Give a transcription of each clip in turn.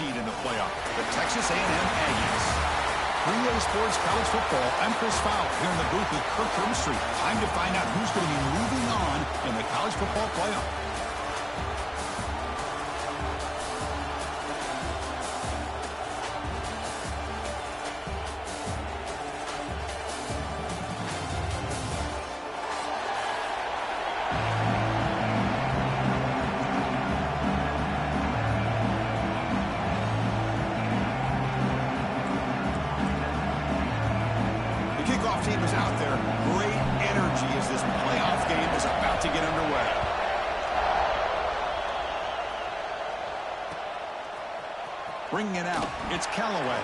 seed in the playoff, the Texas A&M Aggies. 3A Sports College Football, I'm Chris Fowler here in the booth with Kirk Herbstreit. Time to find out who's going to be moving on in the college football playoff. Team is out there. Great energy as this playoff game is about to get underway. Bringing it out, it's Callaway.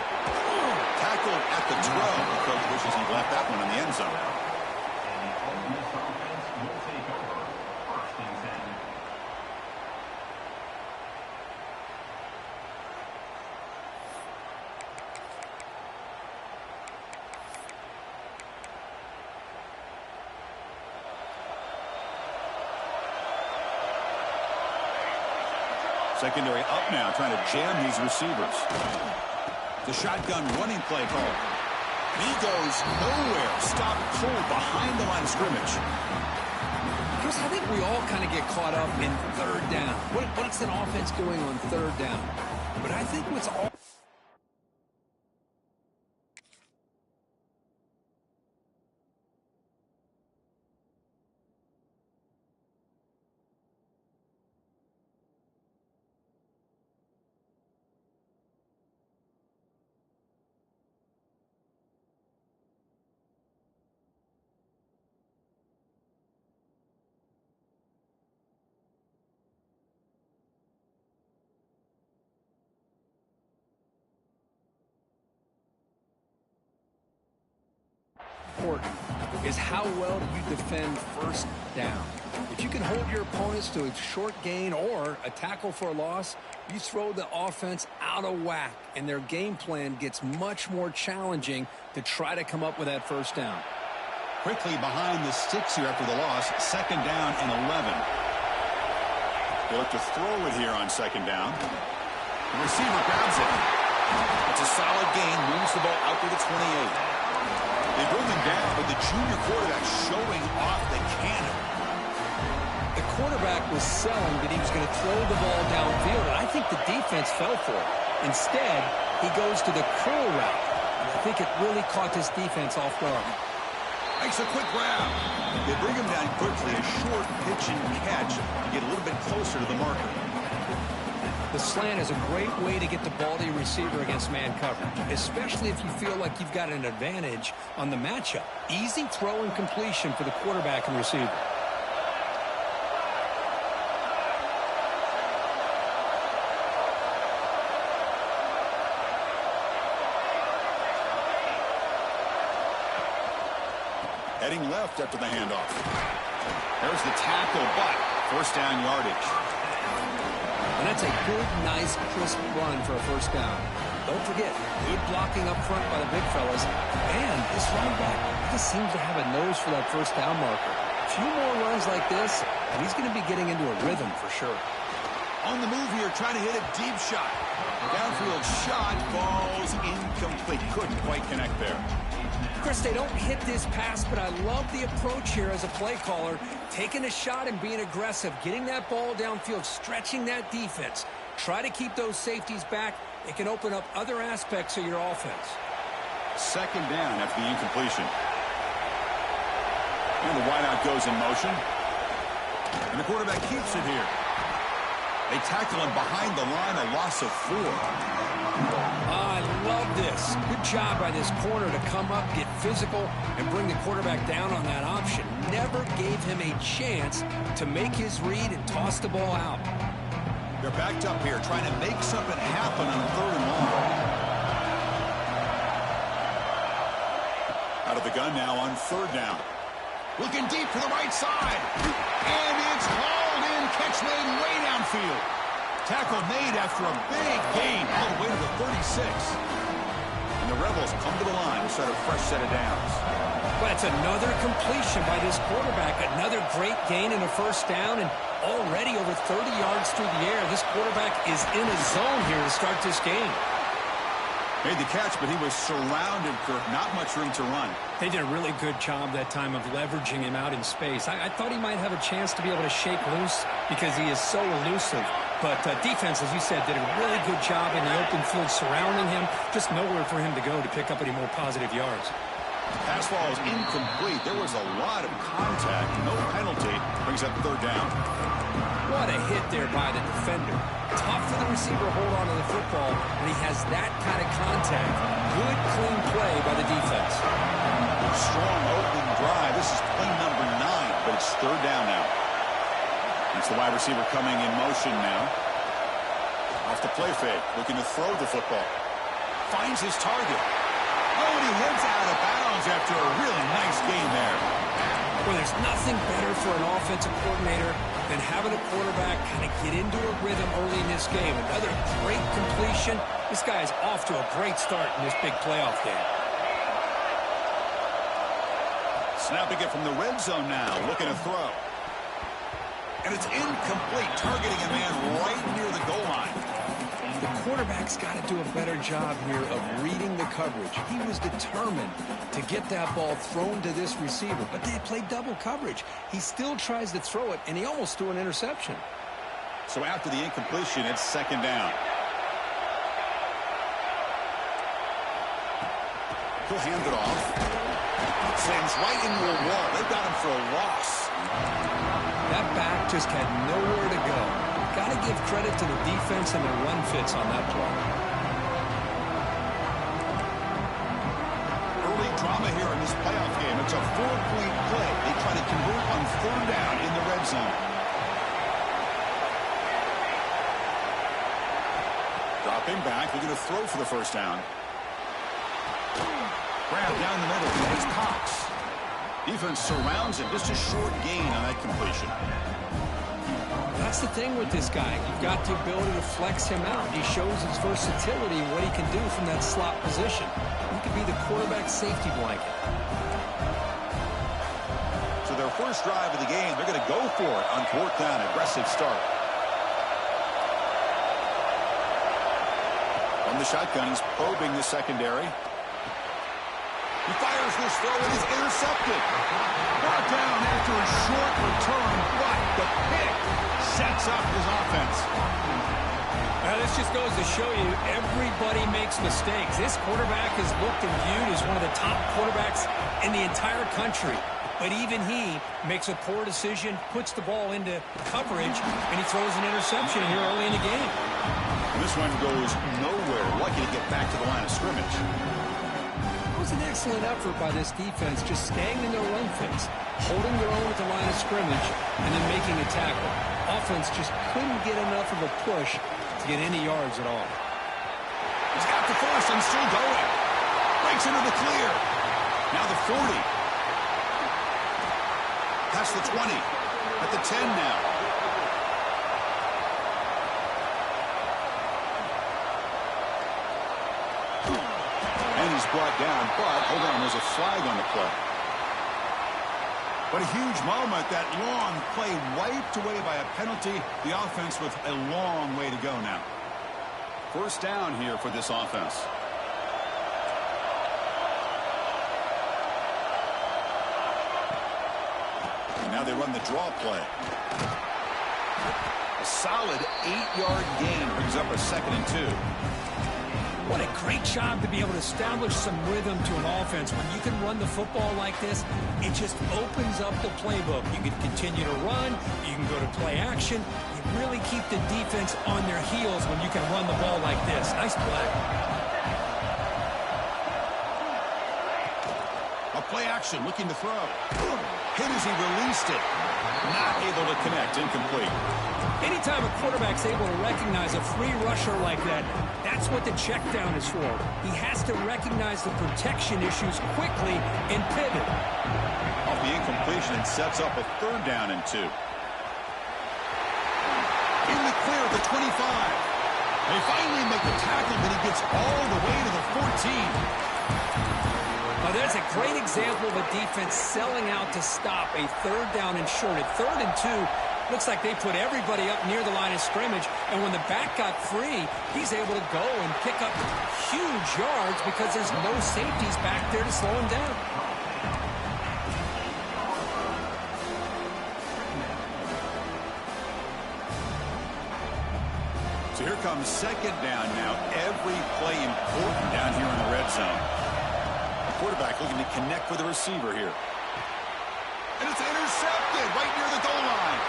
Tackled at the 12. The coach wishes he left that one in the end zone. Secondary up now, trying to jam these receivers. The shotgun running play call. He goes nowhere. Stop cold behind the line of scrimmage. Chris, I think we all kind of get caught up in third down. What's an offense doing on third down? But I think what's all... important is how well you defend first down. If you can hold your opponents to a short gain or a tackle for a loss, you throw the offense out of whack, and their game plan gets much more challenging to try to come up with that first down. Quickly behind the sticks here after the loss. Second down and 11. They look to throw it here on second down. The receiver grabs it. It's a solid gain. Moves the ball out to the 28. They bring him down, but the junior quarterback showing off the cannon. The quarterback was selling that he was going to throw the ball downfield, and I think the defense fell for it. Instead, he goes to the curl route, and I think it really caught this defense off guard. Makes a quick grab. They bring him down quickly, a short pitch and catch to get a little bit closer to the marker. The slant is a great way to get the ball to your receiver against man coverage, especially if you feel like you've got an advantage on the matchup. Easy throw and completion for the quarterback and receiver. Heading left after the handoff. There's the tackle, but first down yardage. And that's a good, nice, crisp run for a first down. Don't forget, good blocking up front by the big fellas. And this running back just seems to have a nose for that first down marker. A few more runs like this, and he's going to be getting into a rhythm for sure. On the move here, trying to hit a deep shot. Downfield shot falls incomplete. Couldn't quite connect there. Chris, they don't hit this pass, but I love the approach here as a play caller. Taking a shot and being aggressive, getting that ball downfield, stretching that defense. Try to keep those safeties back. It can open up other aspects of your offense. Second down after the incompletion. And the wideout goes in motion. And the quarterback keeps it here. They tackle him behind the line, a loss of 4. I love this. Good job by this corner to come up, get physical, and bring the quarterback down on that option. Never gave him a chance to make his read and toss the ball out. They're backed up here, trying to make something happen on third and long. Out of the gun now on third down. Looking deep to the right side. And it's hauled in. Catch made way downfield. Tackle made after a big gain all the way to the 36. And And the Rebels come to the line to start a fresh set of downs. But it's another completion by this quarterback. Another great gain in a first down, and already over 30 yards through the air. This quarterback is in a zone here to start this game. Made the catch, but he was surrounded, Kirk. Not much room to run. They did a really good job that time of leveraging him out in space. I thought he might have a chance to be able to shake loose because he is so elusive. But defense, as you said, did a really good job in the open field surrounding him. Just nowhere for him to go to pick up any more positive yards. Pass ball is incomplete. There was a lot of contact. No penalty. Brings up third down. What a hit there by the defender. Tough for the receiver to hold on to the football when he has that kind of contact. Good, clean play by the defense. Strong opening drive. This is play number 9, but it's third down now. It's the wide receiver coming in motion now. Off the play fake. Looking to throw the football. Finds his target. Oh, and he heads out of bounds after a really nice game there. Well, there's nothing better for an offensive coordinator than having a quarterback kind of get into a rhythm early in this game. Another great completion. This guy is off to a great start in this big playoff game. Snapping it from the red zone now. Looking to throw. And it's incomplete. Targeting a man right near the goal line. The quarterback's got to do a better job here of reading the coverage. He was determined to get that ball thrown to this receiver, but they played double coverage. He still tries to throw it, and he almost threw an interception. So after the incompletion, it's second down. He'll hand it off. Sends right into a wall. They've got him for a loss. That back just had nowhere to go. Got to give credit to the defense and their run fits on that play. Early drama here in this playoff game. It's a 4-point play. They try to convert on third down in the red zone. Dropping back. They're going to throw for the first down. Grab down the middle. It's Cox. Defense surrounds him. Just a short gain on that completion. That's the thing with this guy. You've got the ability to flex him out. He shows his versatility and what he can do from that slot position. He could be the quarterback safety blanket. So their first drive of the game, they're going to go for it on fourth down. Aggressive start. From the shotgun, he's probing the secondary. He fires this throw and is intercepted. Brought down after a short return, but the pick sets up his offense. Now, this just goes to show you everybody makes mistakes. This quarterback is looked and viewed as one of the top quarterbacks in the entire country. But even he makes a poor decision, puts the ball into coverage, and he throws an interception here early in the game. And this one goes nowhere. Lucky to get back to the line of scrimmage. It was an excellent effort by this defense, just staying in their run fits, holding their own at the line of scrimmage, and then making a tackle. Offense just couldn't get enough of a push to get any yards at all. He's got the force and still going. Breaks into the clear. Now the 40. Past the 20. At the 10 now. And he's brought down, but hold on, there's a flag on the play. But a huge moment, that long play wiped away by a penalty. The offense with a long way to go now. First down here for this offense. And now they run the draw play. A solid 8-yard gain brings up a 2nd and 2. What a great job to be able to establish some rhythm to an offense. When you can run the football like this, it just opens up the playbook. You can continue to run. You can go to play action. You really keep the defense on their heels when you can run the ball like this. Nice play. A play action, looking to throw. Hit as he released it. Not able to connect, incomplete. Anytime a quarterback's able to recognize a free rusher like that, that's what the check down is for. He has to recognize the protection issues quickly and pivot. Off the incompletion, it sets up a 3rd down and 2. In the clear at the 25. They finally make the tackle, but he gets all the way to the Now, there's a great example of a defense selling out to stop a third down and short. At 3rd and 2, looks like they put everybody up near the line of scrimmage, and when the back got free, he's able to go and pick up huge yards because there's no safeties back there to slow him down. So here comes 2nd down now. Every play important down here in the red zone. Quarterback looking to connect with the receiver here. And it's intercepted right near the goal line.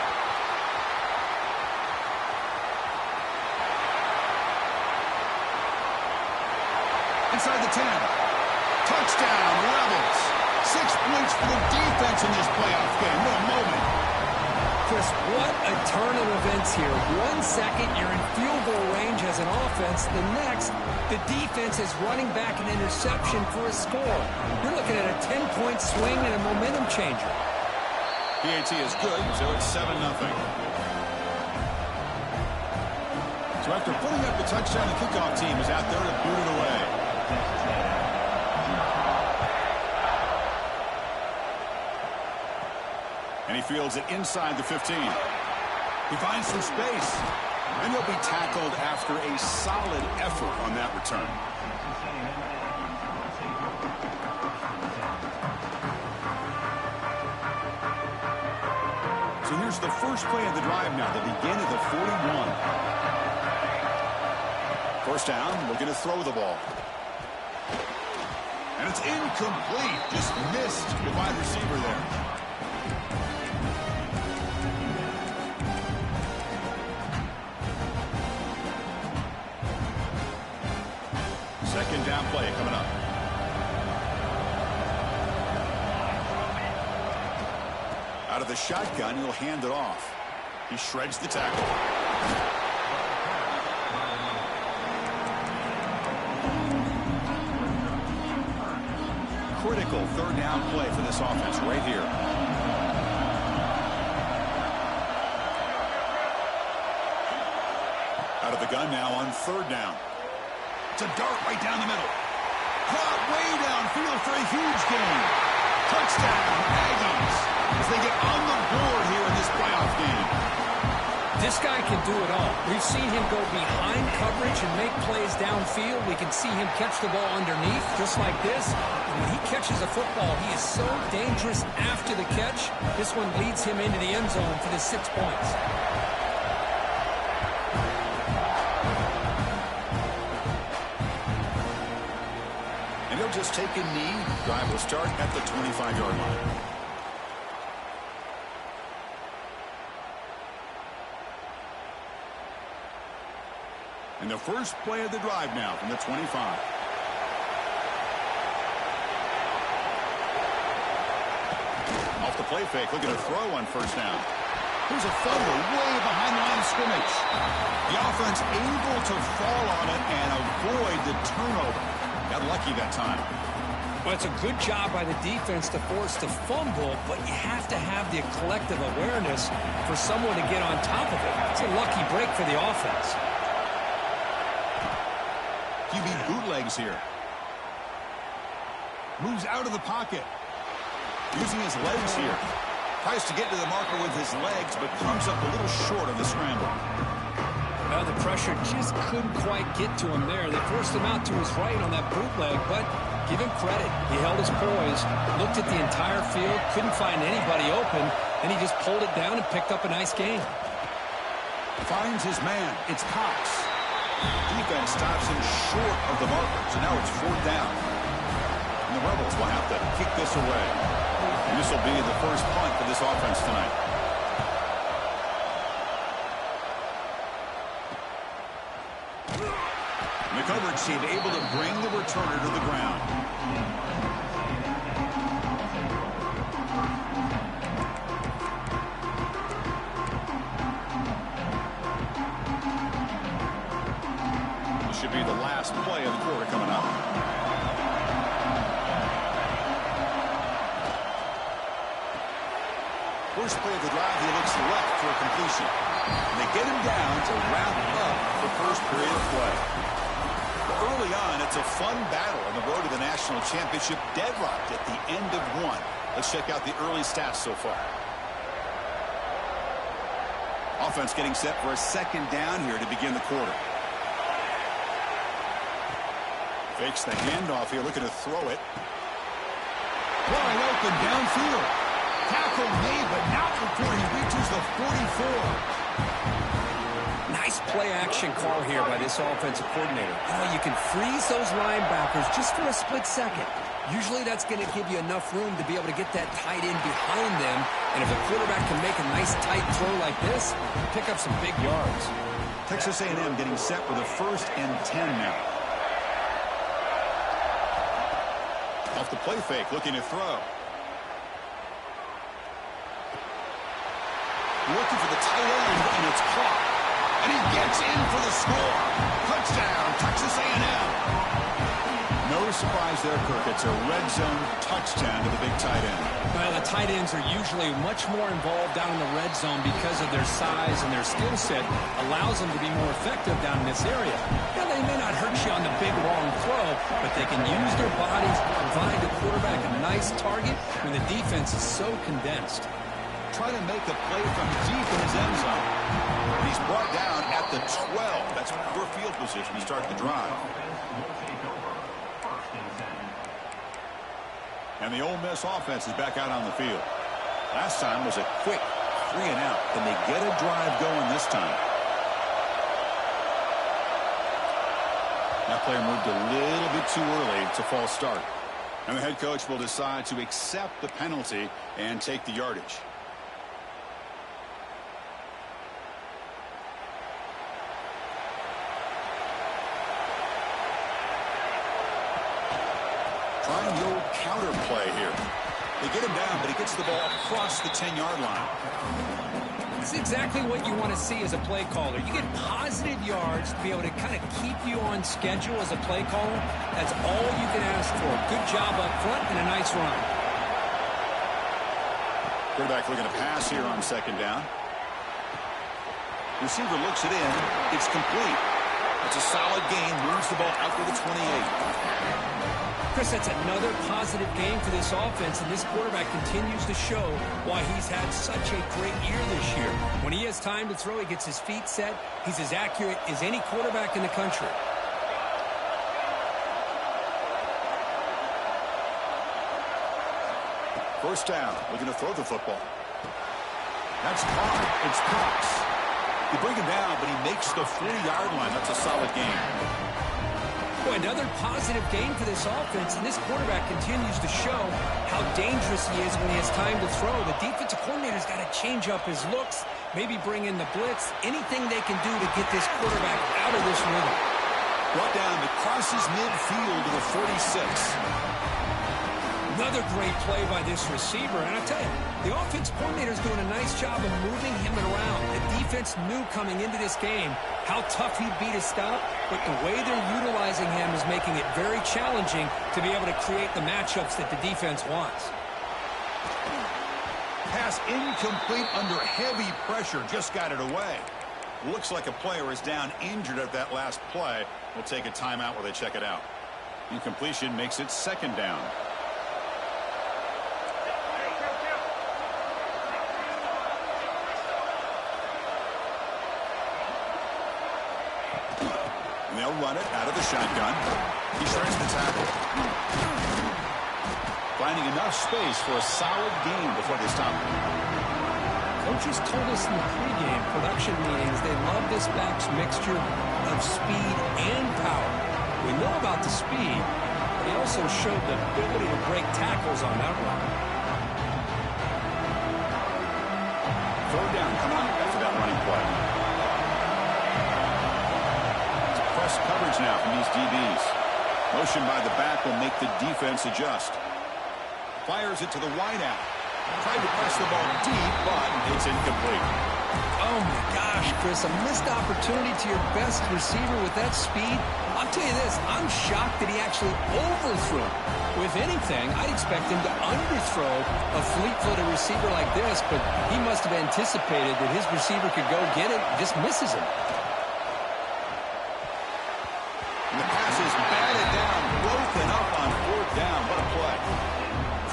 Inside the 10. Touchdown, Rebels. 6 points for the defense in this playoff game. What a moment. Chris, what a turn of events here. 1 second, you're in field goal range as an offense. The next, the defense is running back an interception for a score. You're looking at a 10-point swing and a momentum changer. PAT is good, so it's 7-0. So after putting up the touchdown, the kickoff team is out there to boot it away. And he fields it inside the 15. He finds some space. And he'll be tackled after a solid effort on that return. So here's the first play of the drive now. They begin at the 41. First down, looking to throw the ball. And it's incomplete. Just missed the wide receiver there. Second down play coming up. Out of the shotgun, he'll hand it off. He shreds the tackle. Critical 3rd down play for this offense right here. Out of the gun now on 3rd down. It's a dart right down the middle. Caught way downfield for a huge gain. Touchdown, Aggies, as they get on the board here in this playoff game. This guy can do it all. We've seen him go behind coverage and make plays downfield. We can see him catch the ball underneath, just like this. And when he catches a football, he is so dangerous after the catch. This one leads him into the end zone for the 6 points. He'll just take a knee. Drive will start at the 25-yard line. And the first play of the drive now from the 25. Off the play fake, looking to throw on first down. Here's a fumble way behind the line of scrimmage. The offense able to fall on it and avoid the turnover. Got lucky that time. Well, it's a good job by the defense to force the fumble, but you have to have the collective awareness for someone to get on top of it. It's a lucky break for the offense. QB bootlegs here. Moves out of the pocket. Using his legs here. Tries to get to the marker with his legs, but comes up a little short on the scramble. Well, the pressure just couldn't quite get to him there. They forced him out to his right on that bootleg, but give him credit. He held his poise, looked at the entire field, couldn't find anybody open, and he just pulled it down and picked up a nice gain. Finds his man. It's Cox. Defense stops him short of the marker, so now it's 4th down. And the Rebels will have to kick this away. And this will be the first punt for this offense tonight. The coverage team able to bring the returner to the ground. This should be the last play of the quarter coming up. First play of the drive, he looks left for a completion. And they get him down to wrap up the first period of play. Early on, it's a fun battle on the road to the national championship, deadlocked at the end of one. Let's check out the early stats so far. Offense getting set for a second down here to begin the quarter. Fakes the handoff here, looking to throw it. Wide open downfield. Tackle made, but not before he reaches the 44. Nice play-action call here by this offensive coordinator. You can freeze those linebackers just for a split second. Usually that's going to give you enough room to be able to get that tight end behind them. And if the quarterback can make a nice tight throw like this, pick up some big yards. Texas A&M getting set with a 1st and 10 now. Off the play fake, looking to throw. Looking for the tight end, and it's caught. And he gets in for the score. Touchdown, Texas A&M. No surprise there, Kirk. It's a red zone touchdown to the big tight end. Well, the tight ends are usually much more involved down in the red zone because of their size and their skill set allows them to be more effective down in this area. Now, they may not hurt you on the big, long throw, but they can use their bodies to provide the quarterback a nice target when the defense is so condensed. Trying to make a play from deep in his end zone. He's brought down at the 12. That's poor field position to start the drive. And the Ole Miss offense is back out on the field. Last time was a quick 3 and out. Can they get a drive going this time? That player moved a little bit too early. It's a false start. And the head coach will decide to accept the penalty and take the yardage. Trying the old counter play here. They get him down, but he gets the ball across the 10-yard line. It's exactly what you want to see as a play caller. You get positive yards to be able to kind of keep you on schedule as a play caller. That's all you can ask for. Good job up front and a nice run. Quarterback looking to pass here on 2nd down. Receiver looks it in. It's complete. It's a solid gain. Moves the ball out to the 28. Chris, that's another positive game for this offense, and this quarterback continues to show why he's had such a great year this year. When he has time to throw, he gets his feet set. He's as accurate as any quarterback in the country. First down, looking to throw the football. That's caught. It's Cox. They bring him down, but he makes the 40-yard line. That's a solid game. Boy, another positive game for this offense, and this quarterback continues to show how dangerous he is when he has time to throw. The defensive coordinator's got to change up his looks, maybe bring in the blitz, anything they can do to get this quarterback out of this rhythm. Brought down, but crosses midfield to the 46. Another great play by this receiver, and I tell you, the offense coordinator's doing a nice job of moving him around. The defense knew coming into this game how tough he'd be to stop, but the way they're utilizing him is making it very challenging to be able to create the matchups that the defense wants. Pass incomplete under heavy pressure, just got it away. Looks like a player is down injured at that last play. We'll take a timeout while they check it out. Incompletion makes it 2nd down. They'll run it out of the shotgun. He shreds the tackle. Finding enough space for a solid gain before they stop. Coaches told us in the pregame production meetings they love this back's mixture of speed and power. We know about the speed, but he also showed the ability to break tackles on that run. Third down coming up after that running play. Coverage now from these DBs. Motion by the back will make the defense adjust. Fires it to the wideout. Tried to press the ball deep, but it's incomplete. Oh my gosh, Chris, a missed opportunity to your best receiver with that speed. I'll tell you this, I'm shocked that he actually overthrew. If anything, I'd expect him to underthrow a fleet-footed receiver like this, but he must have anticipated that his receiver could go get it and just misses him. And the pass is batted down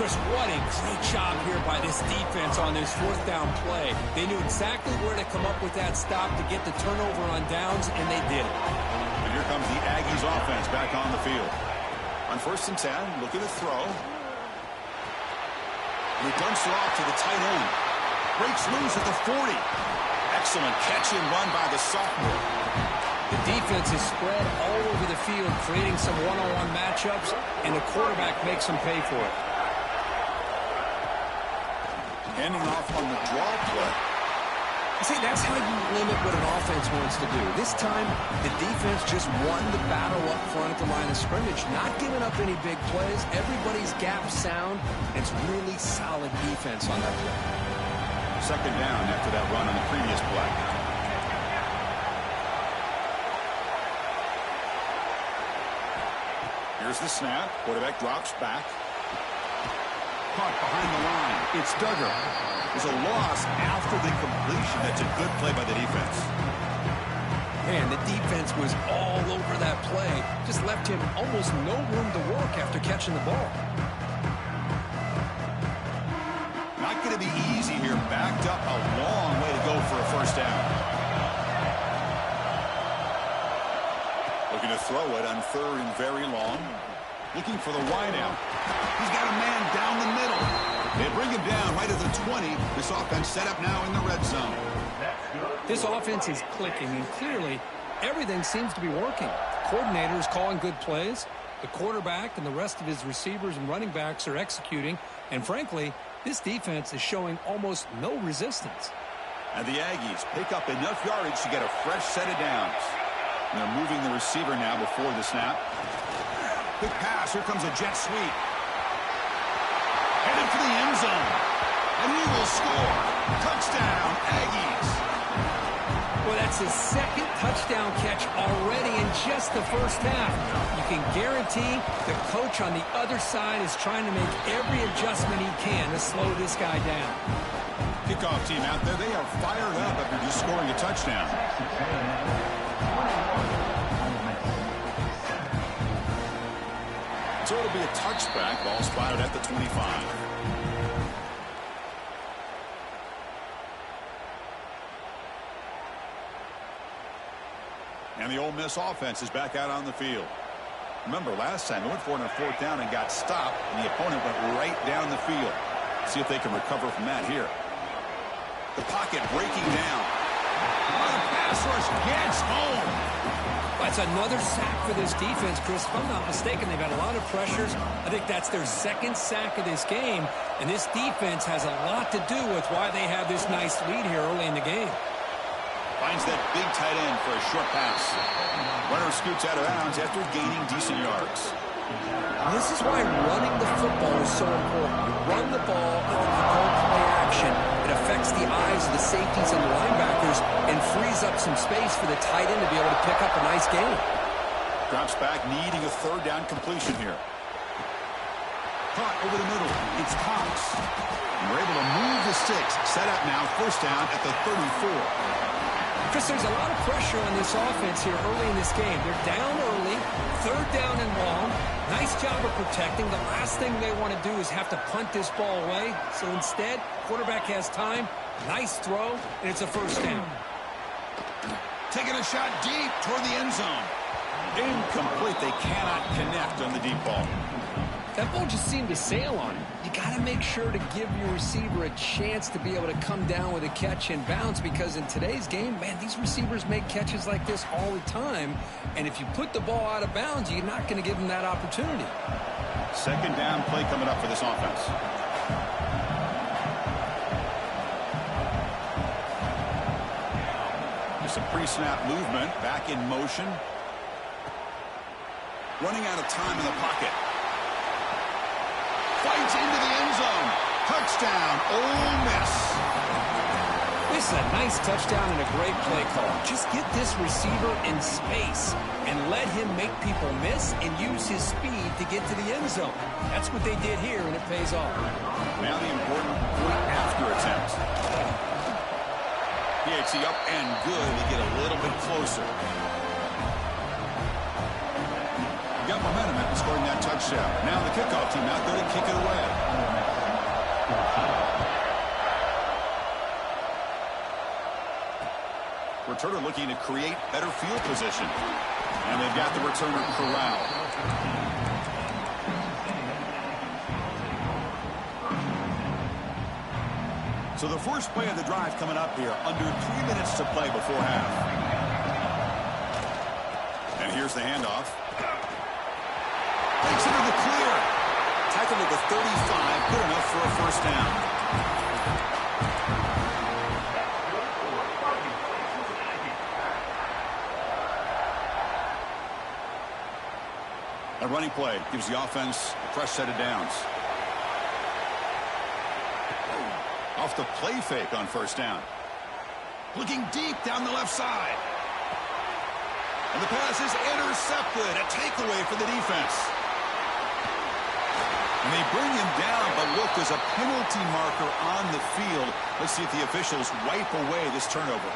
Chris, what a great job here by this defense on this fourth down play. They knew exactly where to come up with that stop to get the turnover on downs, and they did it. And here comes the Aggies offense back on the field. On 1st and 10, looking to throw. He dumps it off to the tight end. Breaks loose at the 40. Excellent catch and run by the sophomore. The defense is spread all over the field, creating some one-on-one matchups, and the quarterback makes them pay for it. Handing off on the draw play. See, that's how you limit what an offense wants to do. This time, the defense just won the battle up front at the line of scrimmage, not giving up any big plays. Everybody's gap sound. It's really solid defense on that play. 2nd down after that run on the previous play. Here's the snap. Quarterback drops back. Caught behind the line. It's Duggar. There's a loss after the completion. That's a good play by the defense. Man, the defense was all over that play. Just left him almost no room to work after catching the ball. Not going to be easy here. Backed up a long way to go for a 1st down. Looking to throw it on 3rd and very long. Looking for the wideout. He's got a man down the middle. They bring him down right at the 20. This offense set up now in the red zone. This offense is clicking, and clearly everything seems to be working. The coordinator is calling good plays. The quarterback and the rest of his receivers and running backs are executing. And frankly, this defense is showing almost no resistance. And the Aggies pick up enough yardage to get a fresh set of downs. And they're moving the receiver now before the snap. Quick pass. Here comes a jet sweep. Headed for the end zone. And he will score. Touchdown, Aggies. Well, that's his 2nd touchdown catch already in just the 1st half. You can guarantee the coach on the other side is trying to make every adjustment he can to slow this guy down. Kickoff team out there, they are fired up after just scoring a touchdown. So it'll be a touchback. Ball spotted at the 25. And the Ole Miss offense is back out on the field. Remember, last time they went for it on 4th down and got stopped, and the opponent went right down the field. See if they can recover from that here. The pocket breaking down. Oh, the pass rush gets home. That's another sack for this defense, Chris. If I'm not mistaken, they've had a lot of pressures. I think that's their 2nd sack of this game, and this defense has a lot to do with why they have this nice lead here early in the game. Finds that big tight end for a short pass. Runner scoots out of bounds after gaining decent yards. This is why running the football is so important. You run the ball, and when you call play action, it affects the eyes of the safeties and the linebackers and frees up some space for the tight end to be able to pick up a nice gain. Drops back, needing a 3rd down completion here. Caught over the middle. It's Cox. And we're able to move the sticks. Set up now, 1st down at the 34. Chris, there's a lot of pressure on this offense here early in this game. They're down early, 3rd down and long. Nice job of protecting. The last thing they want to do is have to punt this ball away. So instead, quarterback has time. Nice throw, and it's a 1st down. Taking a shot deep toward the end zone. Incomplete. They cannot connect on the deep ball. That ball just seemed to sail on him. You got to make sure to give your receiver a chance to be able to come down with a catch and bounce, because in today's game, man, these receivers make catches like this all the time. And if you put the ball out of bounds, you're not going to give them that opportunity. 2nd down play coming up for this offense. There's some pre-snap movement. Back in motion. Running out of time in the pocket. Fights into the end zone. Touchdown, Ole Miss. This is a nice touchdown and a great play call. Just get this receiver in space and let him make people miss and use his speed to get to the end zone. That's what they did here, and it pays off. Now the important point after attempt. PHC up and good to get a little bit closer. Got momentum after scoring that touchdown. touchdown. Now the kickoff team out there to kick it away. Returner looking to create better field position. And they've got the returner corralled. So the first play of the drive coming up here. Under 3 minutes to play before half. And here's the handoff. Takes it to the clear. Tackled at the 35. Good enough for a first down. A running play gives the offense a fresh set of downs. Off the play fake on first down. Looking deep down the left side. And the pass is intercepted. A takeaway for the defense. And they bring him down, but look, there's a penalty marker on the field. Let's see if the officials wipe away this turnover.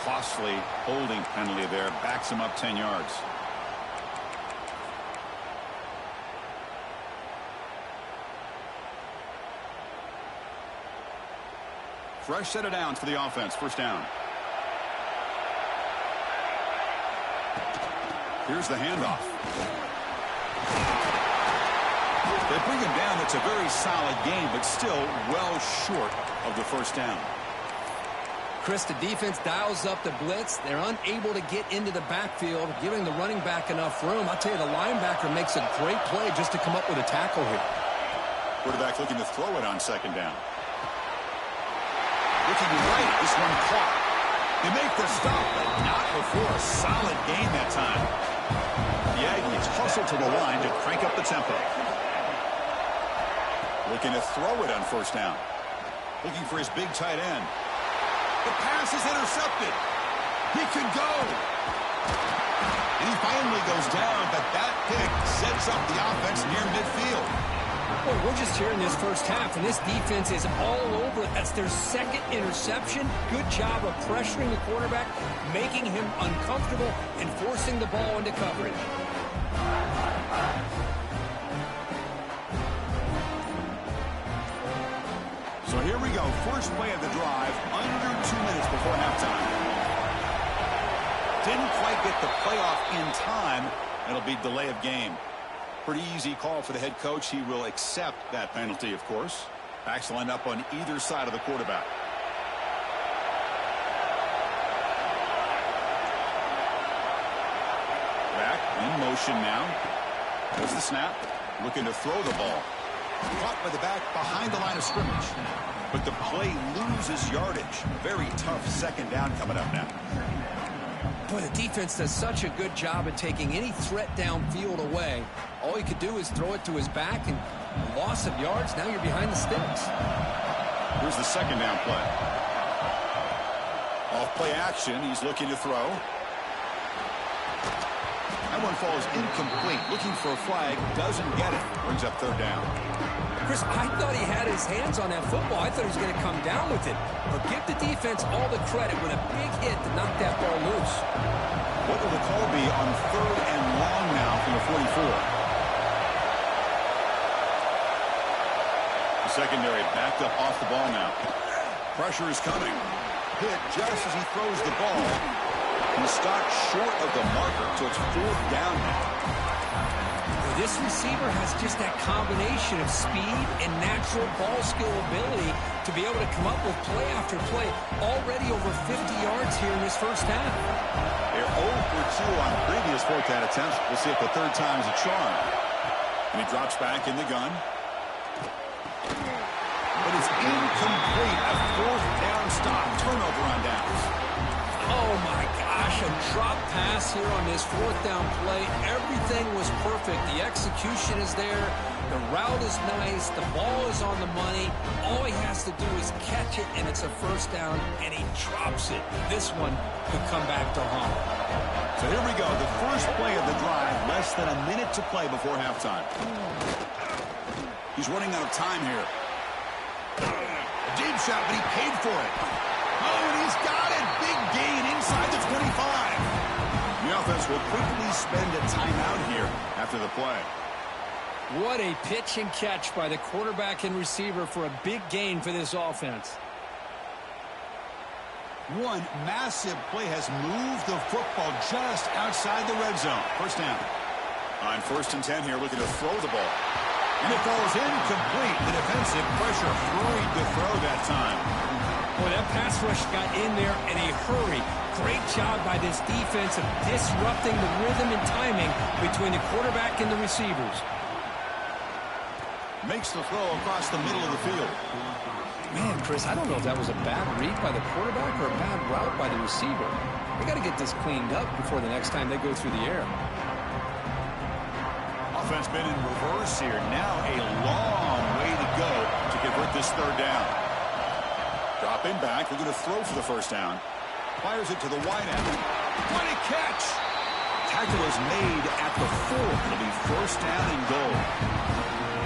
Costly holding penalty there. Backs him up 10 yards. Fresh set of downs for the offense. First down. Here's the handoff. They bring him down. It's a very solid game, but still well short of the first down. Chris, the defense dials up the blitz. They're unable to get into the backfield, giving the running back enough room. I'll tell you, the linebacker makes a great play just to come up with a tackle here. Quarterback looking to throw it on second down. Looking right, this one caught. They make the stop, but not before a solid gain that time. The Aggies hustle to the line to crank up the tempo. Looking to throw it on first down. Looking for his big tight end. The pass is intercepted. He can go. And he finally goes down, but that pick sets up the offense near midfield. Boy, we're just here in this first half, and this defense is all over it. That's their second interception. Good job of pressuring the quarterback, making him uncomfortable, and forcing the ball into coverage. So here we go. First play of the drive, under 2 minutes before halftime. Didn't quite get the playoff in time. It'll be delay of game. Pretty easy call for the head coach. He will accept that penalty, of course. Backs lined up on either side of the quarterback. Back in motion now. There's the snap. Looking to throw the ball. Caught by the back behind the line of scrimmage. But the play loses yardage. Very tough second down coming up now. Boy, the defense does such a good job at taking any threat downfield away. All he could do is throw it to his back, and loss of yards, now you're behind the sticks. Here's the second down play. Off play action, he's looking to throw. That one falls incomplete. Looking for a flag, doesn't get it. Brings up third down. Chris, I thought he had his hands on that football. I thought he was going to come down with it. But give the defense all the credit with a big hit to knock that ball loose. What will the call be on third and long now from the 44? The secondary backed up off the ball now. Pressure is coming. Hit just as he throws the ball. He's stopped short of the marker, so it's fourth down now. This receiver has just that combination of speed and natural ball skill ability to be able to come up with play after play. Already over 50 yards here in this first half. They're 0 for 2 on previous fourth down attempts. We'll see if the third time's a charm. And he drops back in the gun. But it's incomplete. A fourth down stop. Turnover on downs. Oh, my gosh, a drop pass here on this fourth down play. Everything was perfect. The execution is there. The route is nice. The ball is on the money. All he has to do is catch it, and it's a first down, and he drops it. This one could come back to haunt. So here we go. The first play of the drive. Less than a minute to play before halftime. He's running out of time here. A deep shot, but he paid for it. Oh, and he's got it. Big gain inside the 25. Now offense will quickly spend a timeout here after the play. What a pitch and catch by the quarterback and receiver for a big gain for this offense. One massive play has moved the football just outside the red zone. First down. On 1st and 10 here, looking to throw the ball. And it falls incomplete. The defensive pressure hurried to throw that time. Boy, that pass rush got in there in a hurry. Great job by this defense of disrupting the rhythm and timing between the quarterback and the receivers. Makes the throw across the middle of the field. Man, Chris, I don't know if that was a bad read by the quarterback or a bad route by the receiver. They got to get this cleaned up before the next time they go through the air. Offense been in reverse here. Now a long way to go to convert this 3rd down. Dropping back. They're going to throw for the 1st down. Fires it to the wide end. What a catch! Tackle is made at the 4. It'll be 1st down and goal.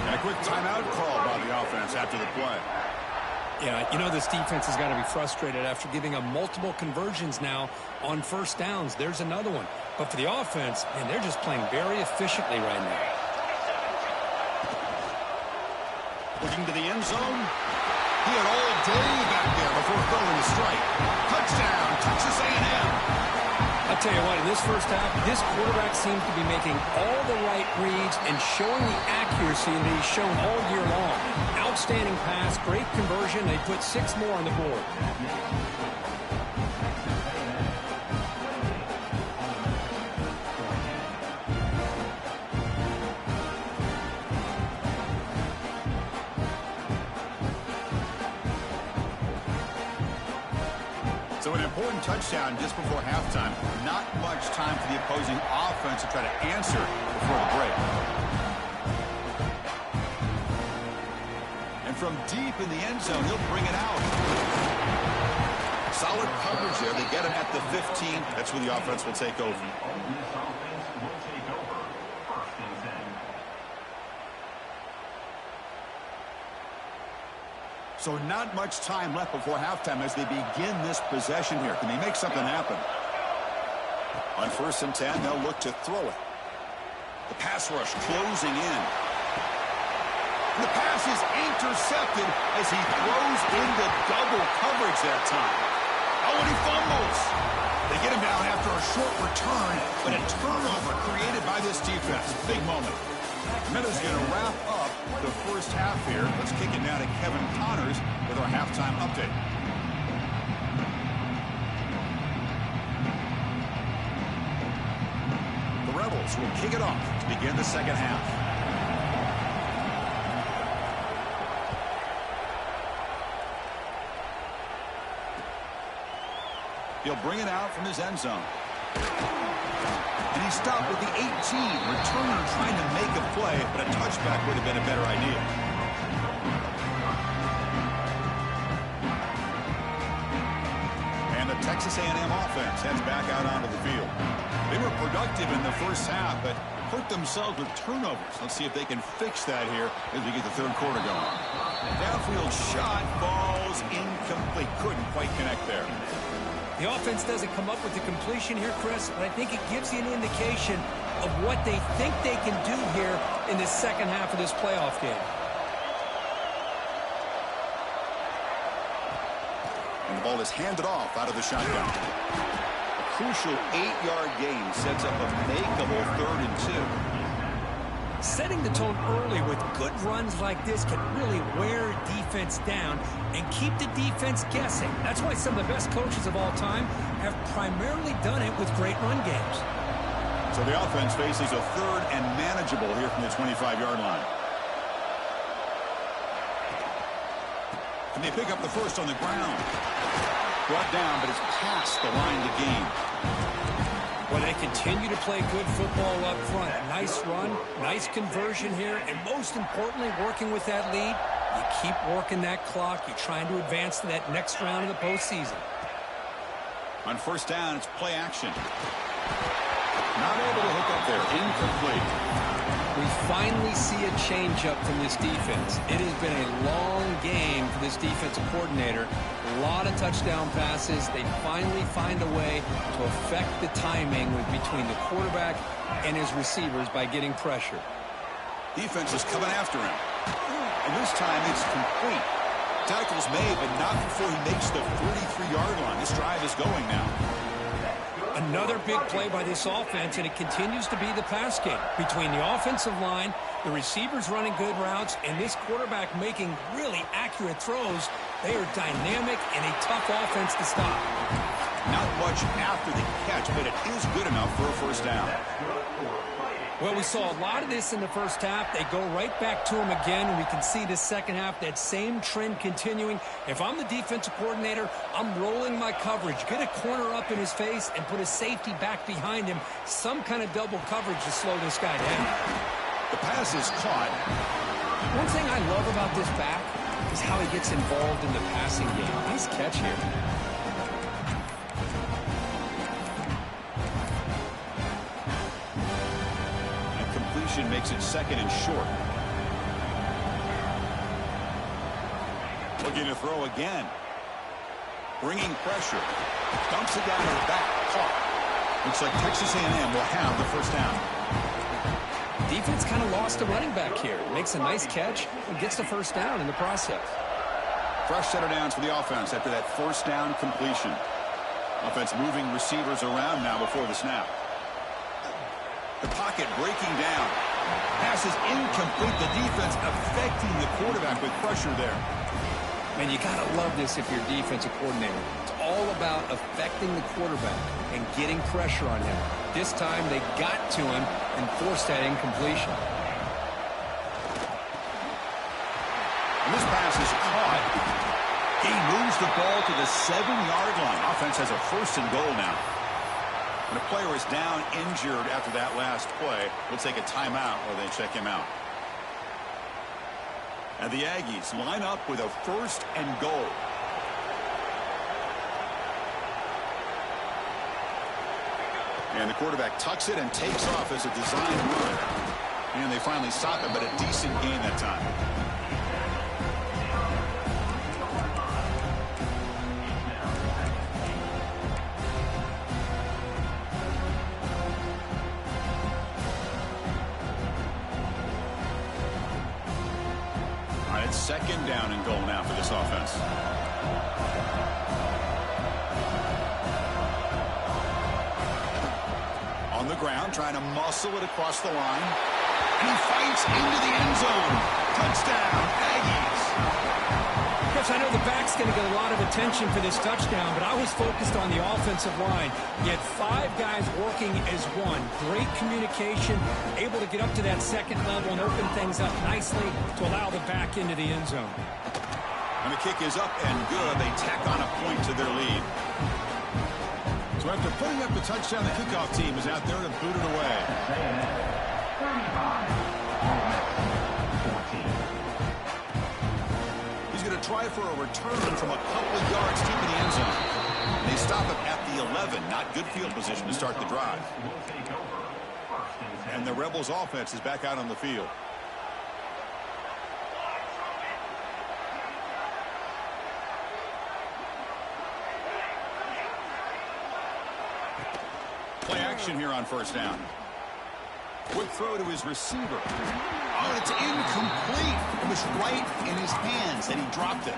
And a quick timeout call by the offense after the play. Yeah, you know this defense has got to be frustrated after giving up multiple conversions now on 1st downs. There's another one. But for the offense, man, they're just playing very efficiently right now. Looking to the end zone. He had all day back there before throwing the strike. Touchdown, Texas A&M. I'll tell you what, in this first half, this quarterback seems to be making all the right reads and showing the accuracy that he's shown all year long. Outstanding pass, great conversion. They put 6 more on the board. So an important touchdown just before halftime. Not much time for the opposing offense to try to answer before the break. And from deep in the end zone, he'll bring it out. Solid coverage there. They get him at the 15. That's where the offense will take over. So not much time left before halftime as they begin this possession here. Can they make something happen? On 1st and 10, they'll look to throw it. The pass rush closing in. The pass is intercepted as he throws into double coverage that time. Oh, and he fumbles. They get him down after a short return, but a turnover created by this defense. Big moment. Meadows going to wrap up the first half here. Let's kick it now to Kevin Connors with our halftime update. The Rebels will kick it off to begin the second half. He'll bring it out from his end zone. And he stopped at the 18. Returner trying to make a play, but a touchback would have been a better idea. And the Texas A&M offense heads back out onto the field. They were productive in the first half, but hurt themselves with turnovers. Let's see if they can fix that here as we get the 3rd quarter going. Downfield shot falls incomplete. Couldn't quite connect there. The offense doesn't come up with the completion here, Chris, but I think it gives you an indication of what they think they can do here in the second half of this playoff game. And the ball is handed off out of the shotgun. A crucial 8-yard gain sets up a makeable 3rd and 2. Setting the tone early with good runs like this can really wear defense down and keep the defense guessing. That's why some of the best coaches of all time have primarily done it with great run games. So the offense faces a 3rd and manageable here from the 25-yard line. And they pick up the first on the ground. Brought down, but it's past the line of the game. Well, they continue to play good football up front. Nice run, nice conversion here, and most importantly, working with that lead, you keep working that clock. You're trying to advance to that next round of the postseason. On 1st down, it's play action. Not able to hook up there. Incomplete. We finally see a change-up from this defense. It has been a long game for this defensive coordinator. A lot of touchdown passes. They finally find a way to affect the timing between the quarterback and his receivers by getting pressure. Defense is coming after him. And this time it's complete. Tackles made, but not before he makes the 33-yard line. This drive is going now. Another big play by this offense, and it continues to be the pass game. Between the offensive line, the receivers running good routes, and this quarterback making really accurate throws, they are dynamic and a tough offense to stop. Not much after the catch, but it is good enough for a first down. Well, we saw a lot of this in the first half. They go right back to him again, and we can see the second half, that same trend continuing. If I'm the defensive coordinator, I'm rolling my coverage. Get a corner up in his face and put a safety back behind him. Some kind of double coverage to slow this guy down. The pass is caught. One thing I love about this back is how he gets involved in the passing game. Nice catch here. Makes it second and short. Looking to throw again. Bringing pressure. Dumps it down to the back. Caught. Looks like Texas A&M will have the first down. Defense kind of lost a running back here. Makes a nice catch and gets the first down in the process. Fresh set of downs for the offense after that first down completion. Offense moving receivers around now before the snap. The pocket breaking down. Pass is incomplete. The defense affecting the quarterback with pressure there. Man, you got to love this if you're a defensive coordinator. It's all about affecting the quarterback and getting pressure on him. This time they got to him and forced that incompletion. And this pass is caught. He moves the ball to the 7-yard line. Offense has a first and goal now. When a player is down injured after that last play, we'll take a timeout or they check him out. And the Aggies line up with a first and goal. And the quarterback tucks it and takes off as a design run. And they finally stop it, but a decent gain that time. Second down and goal now for this offense. On the ground, trying to muscle it across the line. And he fights into the end zone. Touchdown, Aggies. Chris, I know the back's going to get a lot of attention for this touchdown, but I was focused on the offensive line. You had 5 guys working as one. Great communication, able to get up to that second level and open things up nicely to allow the back into the end zone. And the kick is up and good. They tack on a point to their lead. So after putting up the touchdown, the kickoff team is out there to boot it away. Try for a return from a couple of yards deep in the end zone. They stop it at the 11. Not good field position to start the drive. And the Rebels offense is back out on the field. Play action here on first down. Quick throw to his receiver. Oh, it's incomplete. It was right in his hands, and he dropped it.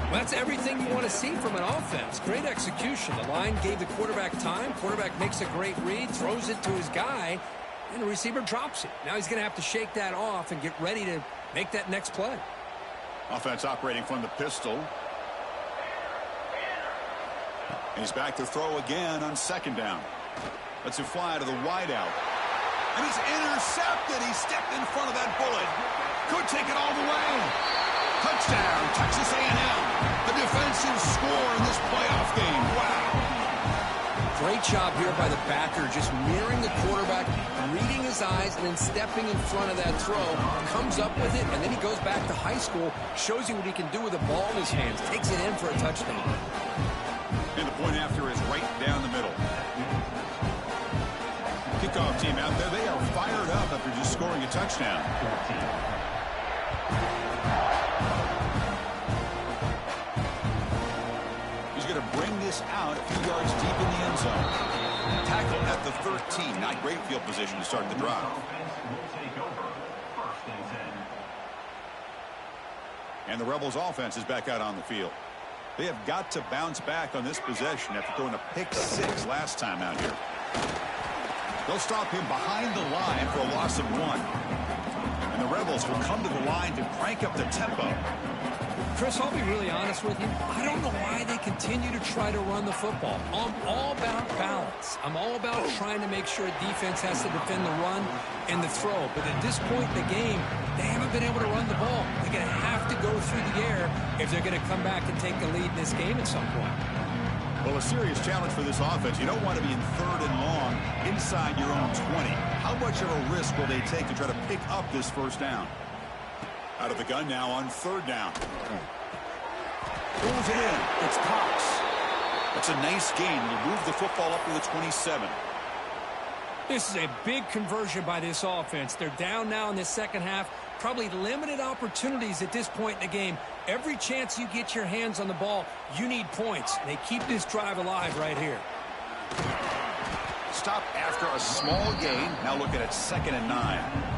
Well, that's everything you want to see from an offense. Great execution. The line gave the quarterback time. Quarterback makes a great read, throws it to his guy, and the receiver drops it. Now he's going to have to shake that off and get ready to make that next play. Offense operating from the pistol. He's back to throw again on second down. Lets it fly to the wideout. And he's intercepted. He stepped in front of that bullet. Could take it all the way. Touchdown, Texas A&M. The defensive score in this playoff game. Wow. Great job here by the backer, just mirroring the quarterback, reading his eyes, and then stepping in front of that throw. Comes up with it, and then he goes back to high school, shows you what he can do with the ball in his hands, takes it in for a touchdown. And the point after is right down the middle. Kickoff team out there, they are fired up after just scoring a touchdown. He's going to bring this out a few yards deep in the end zone. Tackle at the 13. Not great field position to start the drive. And the Rebels offense is back out on the field. They have got to bounce back on this possession after throwing a pick-6 last time out here. They'll stop him behind the line for a loss of 1. And the Rebels will come to the line to crank up the tempo. Chris, I'll be really honest with you. I don't know why they continue to try to run the football. I'm all about balance. I'm all about trying to make sure defense has to defend the run and the throw. But at this point in the game, they haven't been able to run the ball. They're going to have to go through the air if they're going to come back and take the lead in this game at some point. Well, a serious challenge for this offense. You don't want to be in 3rd and long inside your own 20. How much of a risk will they take to try to pick up this first down? Out of the gun now on 3rd down. Pulls it in. It's Cox. That's a nice gain. Will move the football up to the 27. This is a big conversion by this offense. They're down now in the second half. Probably limited opportunities at this point in the game. Every chance you get your hands on the ball, you need points. They keep this drive alive right here. Stop after a small gain. Now looking at 2nd and 9.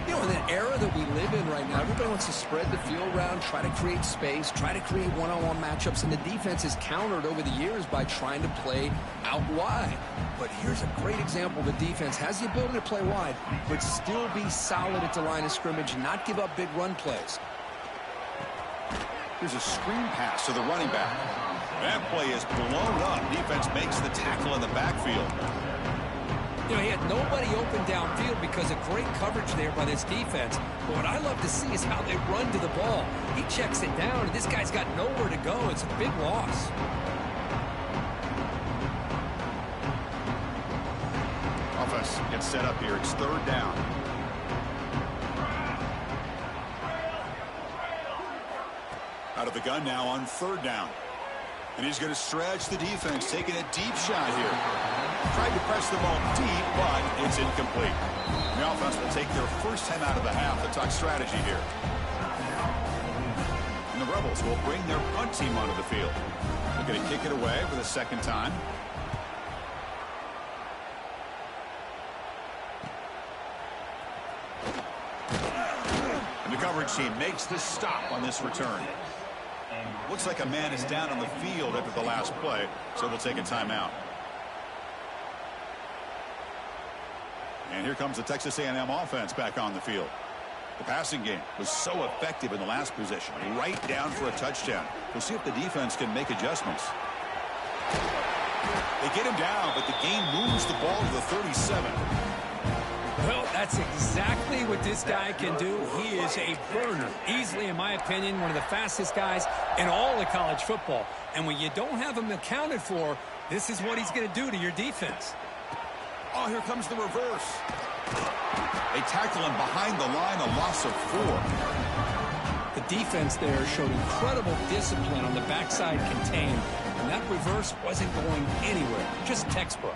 You know, in that era that we live in right now, everybody wants to spread the field around, try to create space, try to create one-on-one matchups, and the defense is countered over the years by trying to play out wide. But here's a great example. The defense has the ability to play wide, but still be solid at the line of scrimmage and not give up big run plays. Here's a screen pass to the running back. That play is blown up. Defense makes the tackle in the backfield. You know, he had nobody open downfield because of great coverage there by this defense. But what I love to see is how they run to the ball. He checks it down, and this guy's got nowhere to go. It's a big loss. Offense gets set up here. It's 3rd down. Out of the gun now on 3rd down. And he's going to stretch the defense, taking a deep shot here. Tried to press the ball deep, but it's incomplete. The offense will take their first time out of the half to talk strategy here. And the Rebels will bring their punt team onto the field. They're going to kick it away for the 2nd time. And the coverage team makes the stop on this return. Looks like a man is down on the field after the last play, so they'll take a timeout. And here comes the Texas A&M offense back on the field. The passing game was so effective in the last possession, right down for a touchdown. We'll see if the defense can make adjustments. They get him down, but the game moves the ball to the 37. Well, that's exactly what this guy can do. He is a burner. Easily, in my opinion, one of the fastest guys in all of college football. And when you don't have him accounted for, this is what he's going to do to your defense. Oh, here comes the reverse. They tackle him behind the line, a loss of 4. The defense there showed incredible discipline on the backside contained. And that reverse wasn't going anywhere. Just textbook.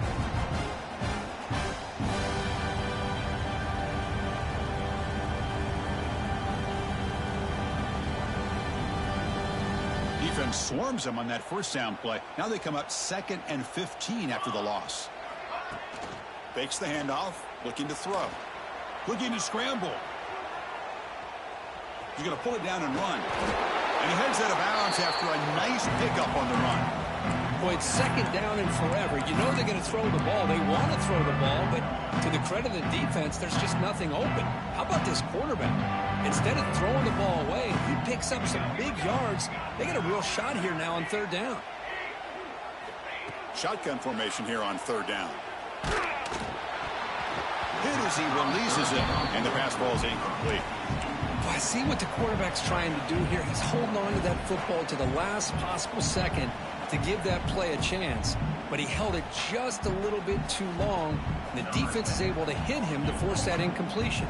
Defense swarms him on that first down play. Now they come up 2nd and 15 after the loss. Fakes the handoff, looking to throw. Looking to scramble. He's going to pull it down and run. And he heads out of bounds after a nice pickup on the run. Boy, it's 2nd down and forever. You know they're going to throw the ball. They want to throw the ball, but to the credit of the defense, there's just nothing open. How about this quarterback? Instead of throwing the ball away, he picks up some big yards. They get a real shot here now on 3rd down. Shotgun formation here on 3rd down. Hit as he releases it, and the pass ball is incomplete. Well, I see what the quarterback's trying to do here. He's holding on to that football to the last possible second to give that play a chance. But he held it just a little bit too long, and the defense is able to hit him to force that incompletion.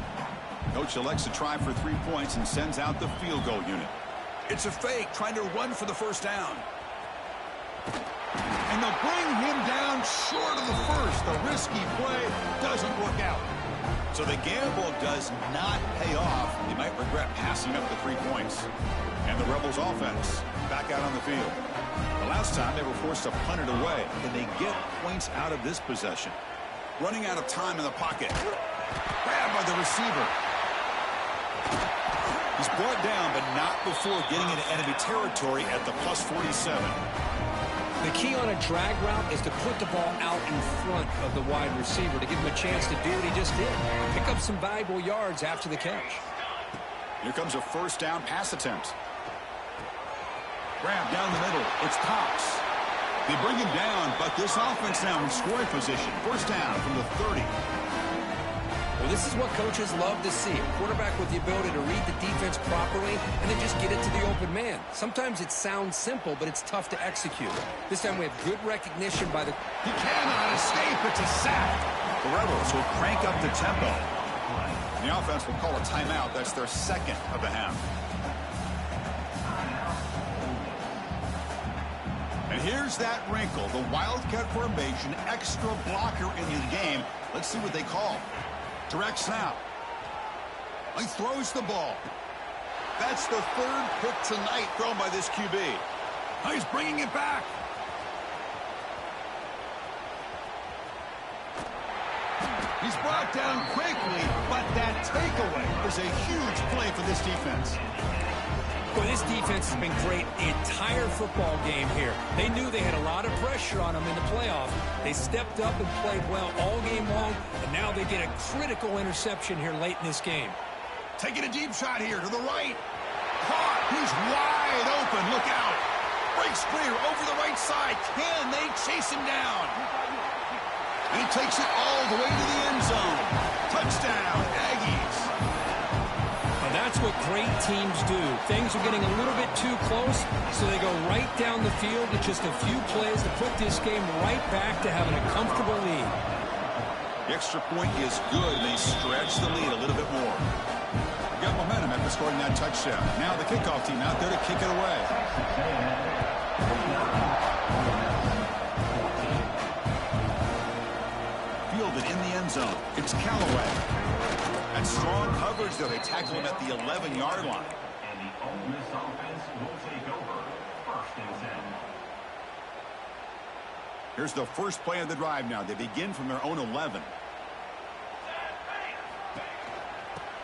Coach elects to try for 3 points and sends out the field goal unit. It's a fake, trying to run for the first down. And they'll bring him down short of the first. The risky play doesn't work out. So the gamble does not pay off. They might regret passing up the 3 points. And the Rebels offense back out on the field. The last time they were forced to punt it away. Can they get points out of this possession? Running out of time in the pocket. Grabbed by the receiver. He's brought down, but not before getting into enemy territory at the +47. The key on a drag route is to put the ball out in front of the wide receiver to give him a chance to do what he just did. Pick up some valuable yards after the catch. Here comes a first down pass attempt. Grab down the middle. It's Cox. They bring him down, but this offense now in scoring position. First down from the 30. Well, this is what coaches love to see. A quarterback with the ability to read the defense properly and then just get it to the open man. Sometimes it sounds simple, but it's tough to execute. This time we have good recognition by the... He cannot escape. It's a sack. The Rebels will crank up the tempo. And the offense will call a timeout. That's their second of the half. And here's that wrinkle. The Wildcat formation, extra blocker in the game. Let's see what they call. Direct snap. He throws the ball. That's the third pick tonight thrown by this QB. He's bringing it back. He's brought down quickly, but that takeaway is a huge play for this defense. Well, this defense has been great the entire football game here. They knew they had a lot of pressure on them in the playoff. They stepped up and played well all game long, and now they get a critical interception here late in this game. Taking a deep shot here to the right. Caught. He's wide open. Look out. Breaks clear over the right side. Can they chase him down? And he takes it all the way to the end zone. Touchdown, Aggies. That's what great teams do. Things are getting a little bit too close, so they go right down the field with just a few plays to put this game right back to having a comfortable lead. The extra point is good, and they stretch the lead a little bit more. They got momentum after scoring that touchdown. Now the kickoff team out there to kick it away. Fielded in the end zone. It's Callaway. And strong coverage, though. They tackle him at the 11-yard line. And the Ole Miss offense will take over. 1st and 10. Here's the first play of the drive now. They begin from their own 11.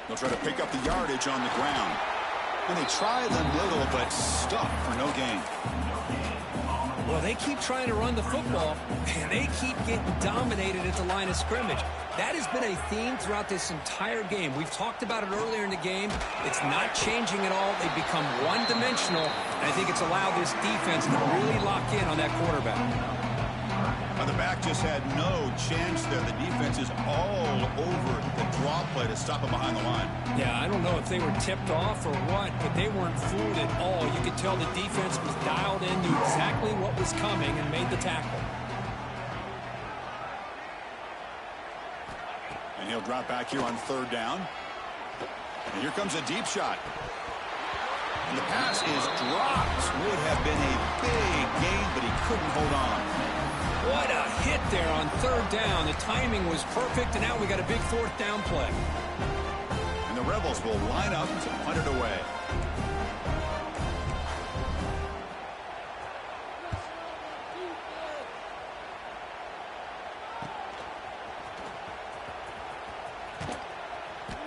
They'll try to pick up the yardage on the ground. And they try the middle, but stuck for no gain. Well, they keep trying to run the football, and they keep getting dominated at the line of scrimmage. That has been a theme throughout this entire game. We've talked about it earlier in the game. It's not changing at all. They've become one-dimensional, and I think it's allowed this defense to really lock in on that quarterback. The back just had no chance there. The defense is all over the draw play to stop him behind the line. Yeah, I don't know if they were tipped off or what, but they weren't fooled at all. You could tell the defense was dialed in, knew exactly what was coming, and made the tackle. And he'll drop back here on 3rd down. And here comes a deep shot. And the pass is dropped. Would have been a big gain, but he couldn't hold on. What a hit there on 3rd down. The timing was perfect, and now we got a big 4th down play. And the Rebels will line up to punt it away.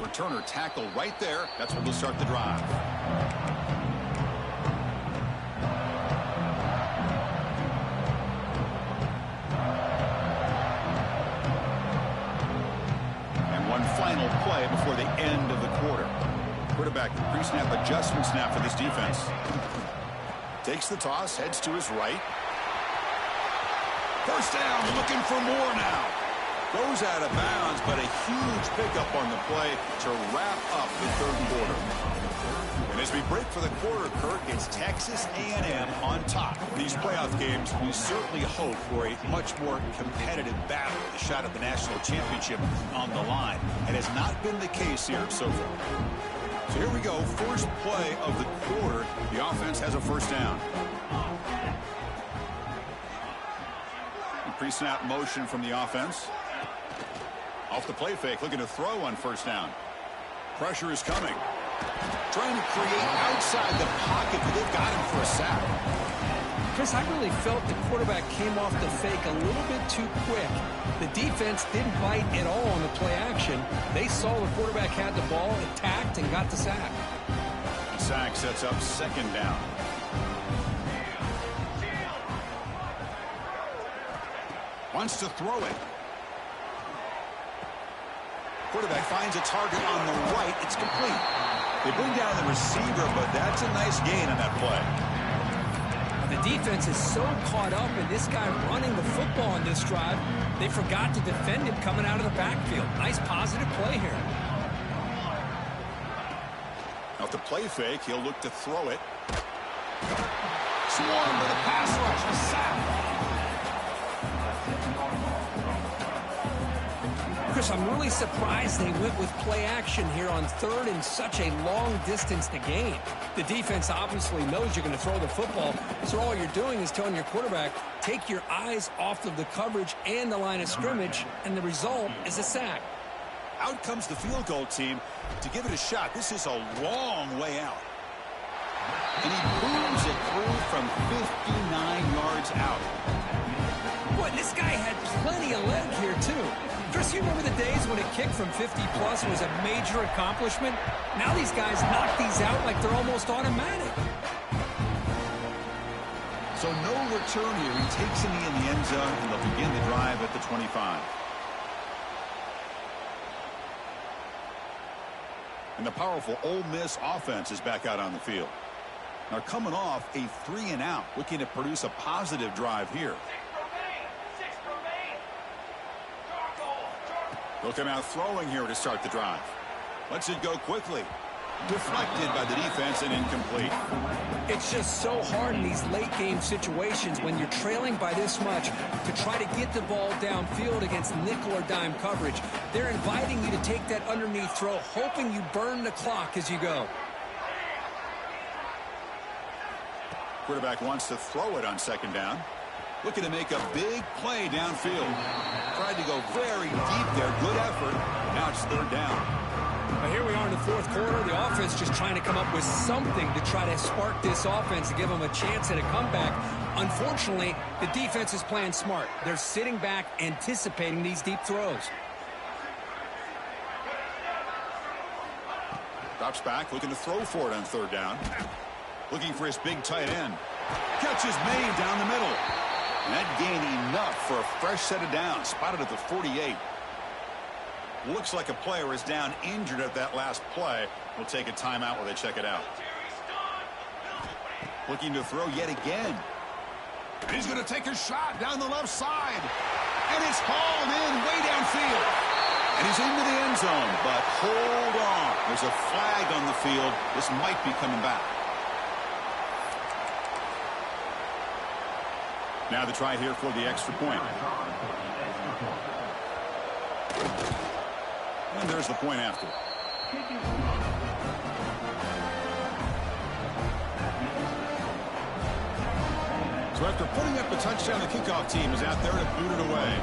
Returner tackle right there. That's what will start the drive. Final play before the end of the quarter. Quarterback pre-snap adjustment snap for this defense. Takes the toss, heads to his right. First down, looking for more now. Goes out of bounds, but a huge pickup on the play to wrap up the 3rd quarter. And as we break for the quarter, Kirk, it's Texas A&M on top. These playoff games, we certainly hope for a much more competitive battle, a shot at the national championship on the line. It has not been the case here so far. So here we go, first play of the quarter. The offense has a first down. Pre-snap motion from the offense. Off the play fake, looking to throw on first down. Pressure is coming. Trying to create outside the pocket, but they've got him for a sack. Chris, I really felt the quarterback came off the fake a little bit too quick. The defense didn't bite at all on the play action. They saw the quarterback had the ball, attacked, and got the sack. The sack sets up second down. Wants to throw it. Quarterback finds a target on the right. It's complete. They bring down the receiver, but that's a nice gain on that play. The defense is so caught up in this guy running the football on this drive, they forgot to defend him coming out of the backfield. Nice positive play here. Off the play fake, he'll look to throw it. Swarmed with a pass rush, a sack. Chris, I'm really surprised they went with play action here on third and such a long distance to gain. The defense obviously knows you're going to throw the football, so all you're doing is telling your quarterback, take your eyes off of the coverage and the line of scrimmage, and the result is a sack. Out comes the field goal team to give it a shot. This is a long way out. And he booms it through from 59 yards out. Boy, this guy had plenty of leg here, too. Chris, you remember the days when a kick from 50-plus was a major accomplishment? Now these guys knock these out like they're almost automatic. So no return here. He takes him in the end zone, and they'll begin the drive at the 25. And the powerful Ole Miss offense is back out on the field. Now coming off a 3-and-out, looking to produce a positive drive here. They'll come out throwing here to start the drive. Lets it go quickly. Deflected by the defense and incomplete. It's just so hard in these late game situations when you're trailing by this much to try to get the ball downfield against nickel or dime coverage. They're inviting you to take that underneath throw, hoping you burn the clock as you go. Quarterback wants to throw it on second down. Looking to make a big play downfield. Tried to go very deep there. Good effort. Now it's third down. Now here we are in the fourth quarter. The offense just trying to come up with something to try to spark this offense to give them a chance at a comeback. Unfortunately, the defense is playing smart. They're sitting back, anticipating these deep throws. Drops back, looking to throw for it on third down. Looking for his big tight end. Catch is made down the middle. And that gained enough for a fresh set of downs. Spotted at the 48. Looks like a player is down injured at that last play. We'll take a timeout while they check it out. Looking to throw yet again. He's going to take a shot down the left side. And it's hauled in way downfield. And he's into the end zone. But hold on. There's a flag on the field. This might be coming back. Now the try here for the extra point. And there's the point after. So after putting up a touchdown, the kickoff team is out there to boot it away.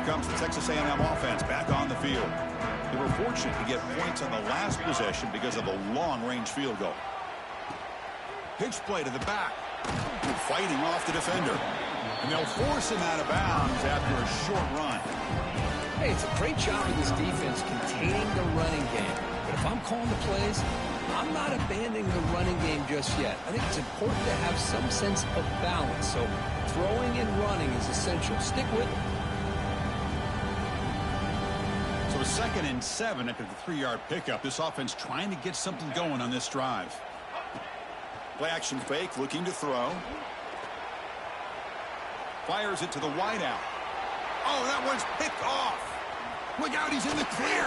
Comes the Texas A&M offense back on the field. They were fortunate to get points on the last possession because of a long-range field goal. Pitch play to the back. Fighting off the defender. And they'll force him out of bounds after a short run. Hey, it's a great job of this defense containing the running game. But if I'm calling the plays, I'm not abandoning the running game just yet. I think it's important to have some sense of balance. So throwing and running is essential. Stick with it. So a 2nd and 7 after the 3-yard pickup. This offense trying to get something going on this drive. Play action fake, looking to throw. Fires it to the wideout. Oh, that one's picked off. Look out, he's in the clear.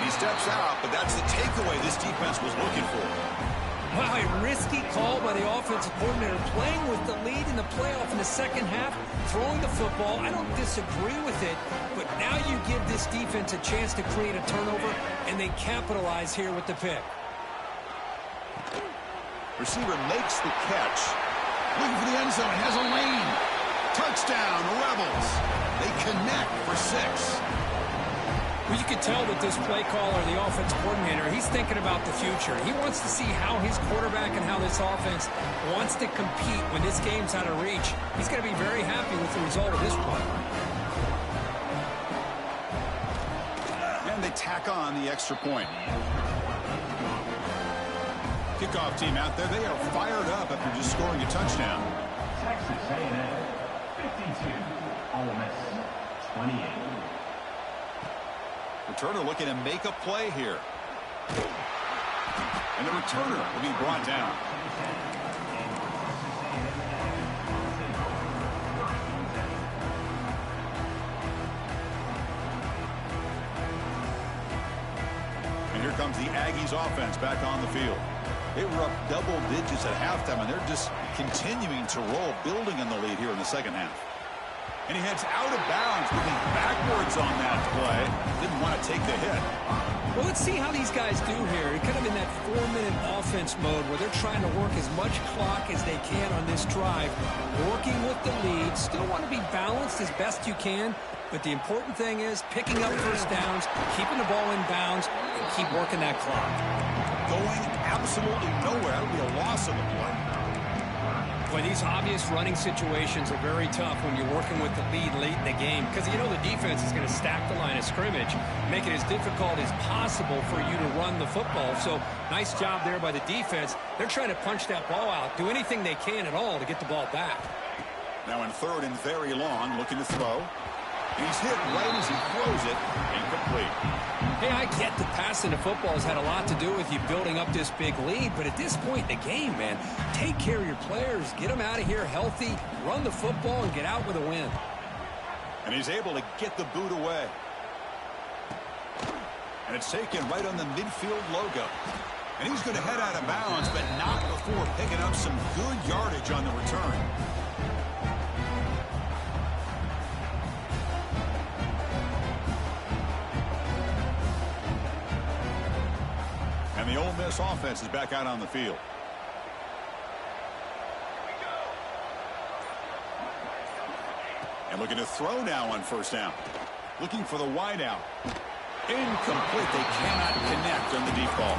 He steps out, but that's the takeaway this defense was looking for. Wow, a risky call by the offensive coordinator, playing with the lead in the playoff in the second half, throwing the football. I don't disagree with it, but now you give this defense a chance to create a turnover, and they capitalize here with the pick. Receiver makes the catch. Looking for the end zone. Has a lane. Touchdown, Rebels. They connect for 6. Well, you could tell that this play caller, the offense coordinator, he's thinking about the future. He wants to see how his quarterback and how this offense wants to compete when this game's out of reach. He's going to be very happy with the result of this one. And they tack on the extra point. Kickoff team out there, they are fired up after just scoring a touchdown. Texas A&M 52, Ole Miss 28. Returner looking to make a play here. And the returner will be brought down. And here comes the Aggies offense back on the field. They were up double digits at halftime, and they're just continuing to roll, building on the lead here in the second half. And he heads out of bounds, moving backwards on that play. Didn't want to take the hit. Well, let's see how these guys do here. They're kind of in that 4-minute offense mode where they're trying to work as much clock as they can on this drive, working with the lead. Still want to be balanced as best you can, but the important thing is picking up first downs, keeping the ball in bounds, and keep working that clock. Going absolutely nowhere. That'll be a loss of the play. Boy, these obvious running situations are very tough when you're working with the lead late in the game because you know the defense is going to stack the line of scrimmage, make it as difficult as possible for you to run the football. So nice job there by the defense. They're trying to punch that ball out, do anything they can at all to get the ball back. Now in third and very long, looking to throw. He's hit right as he throws it. Incomplete. Hey, I get that passing the football has had a lot to do with you building up this big lead, but at this point in the game, man, take care of your players, get them out of here healthy, run the football, and get out with a win. And he's able to get the boot away. And it's taken right on the midfield logo. And he's going to head out of bounds, but not before picking up some good yardage on the return. And the Ole Miss offense is back out on the field. And looking to throw now on first down. Looking for the wide out. Incomplete. They cannot connect on the deep ball.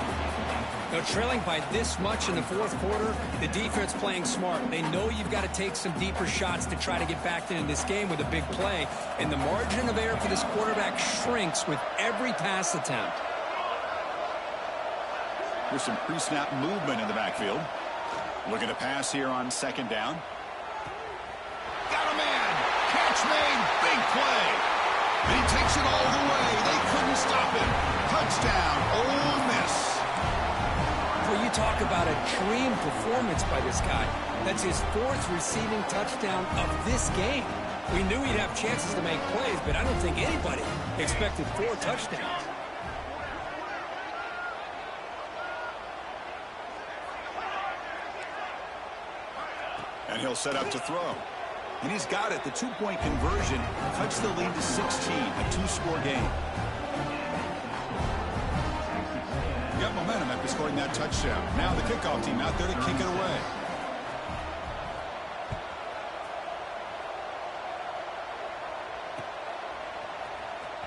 Now, trailing by this much in the fourth quarter, the defense playing smart. They know you've got to take some deeper shots to try to get back into this game with a big play. And the margin of error for this quarterback shrinks with every pass attempt. There's some pre-snap movement in the backfield. Looking to pass here on second down. Got a man. Catch made. Big play. And he takes it all the way. They couldn't stop him. Touchdown, Ole Miss. Well, you talk about a dream performance by this guy. That's his fourth receiving touchdown of this game. We knew he'd have chances to make plays, but I don't think anybody expected 4 touchdowns. And he'll set up to throw. And he's got it. The 2-point conversion cuts the lead to 16, a 2-score game. Got momentum after scoring that touchdown. Now the kickoff team out there to kick it away.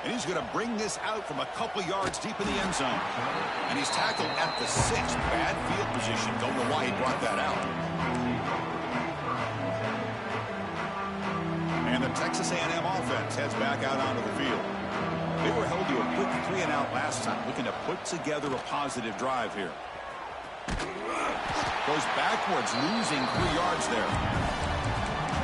And he's going to bring this out from a couple yards deep in the end zone. And he's tackled at the 6. Bad field position. Don't know why he brought that out. And the Texas A&M offense heads back out onto the field. They were held to a quick 3-and-out last time, looking to put together a positive drive here. Goes backwards, losing 3 yards there.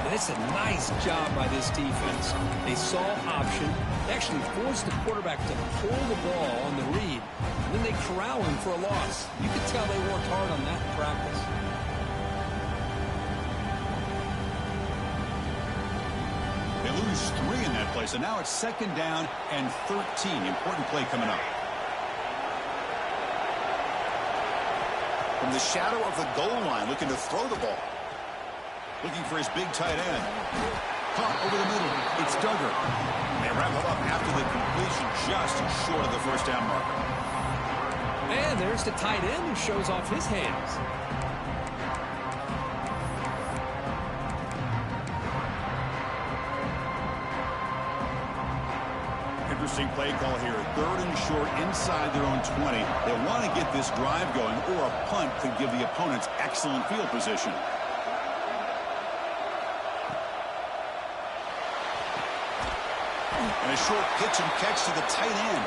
That's a nice job by this defense. They saw option. They actually forced the quarterback to pull the ball on the read, and then they corral him for a loss. You could tell they worked hard on that in practice. They lose 3 in that play, so now it's second down and 13. Important play coming up. From the shadow of the goal line, looking to throw the ball. Looking for his big tight end. Caught over the middle. It's Duggar. They wrap it up after the completion, just short of the first down marker. And there's the tight end who shows off his hands. Interesting play call here. 3rd and short inside their own 20. They want to get this drive going, or a punt could give the opponents excellent field position. And a short pitch and catch to the tight end.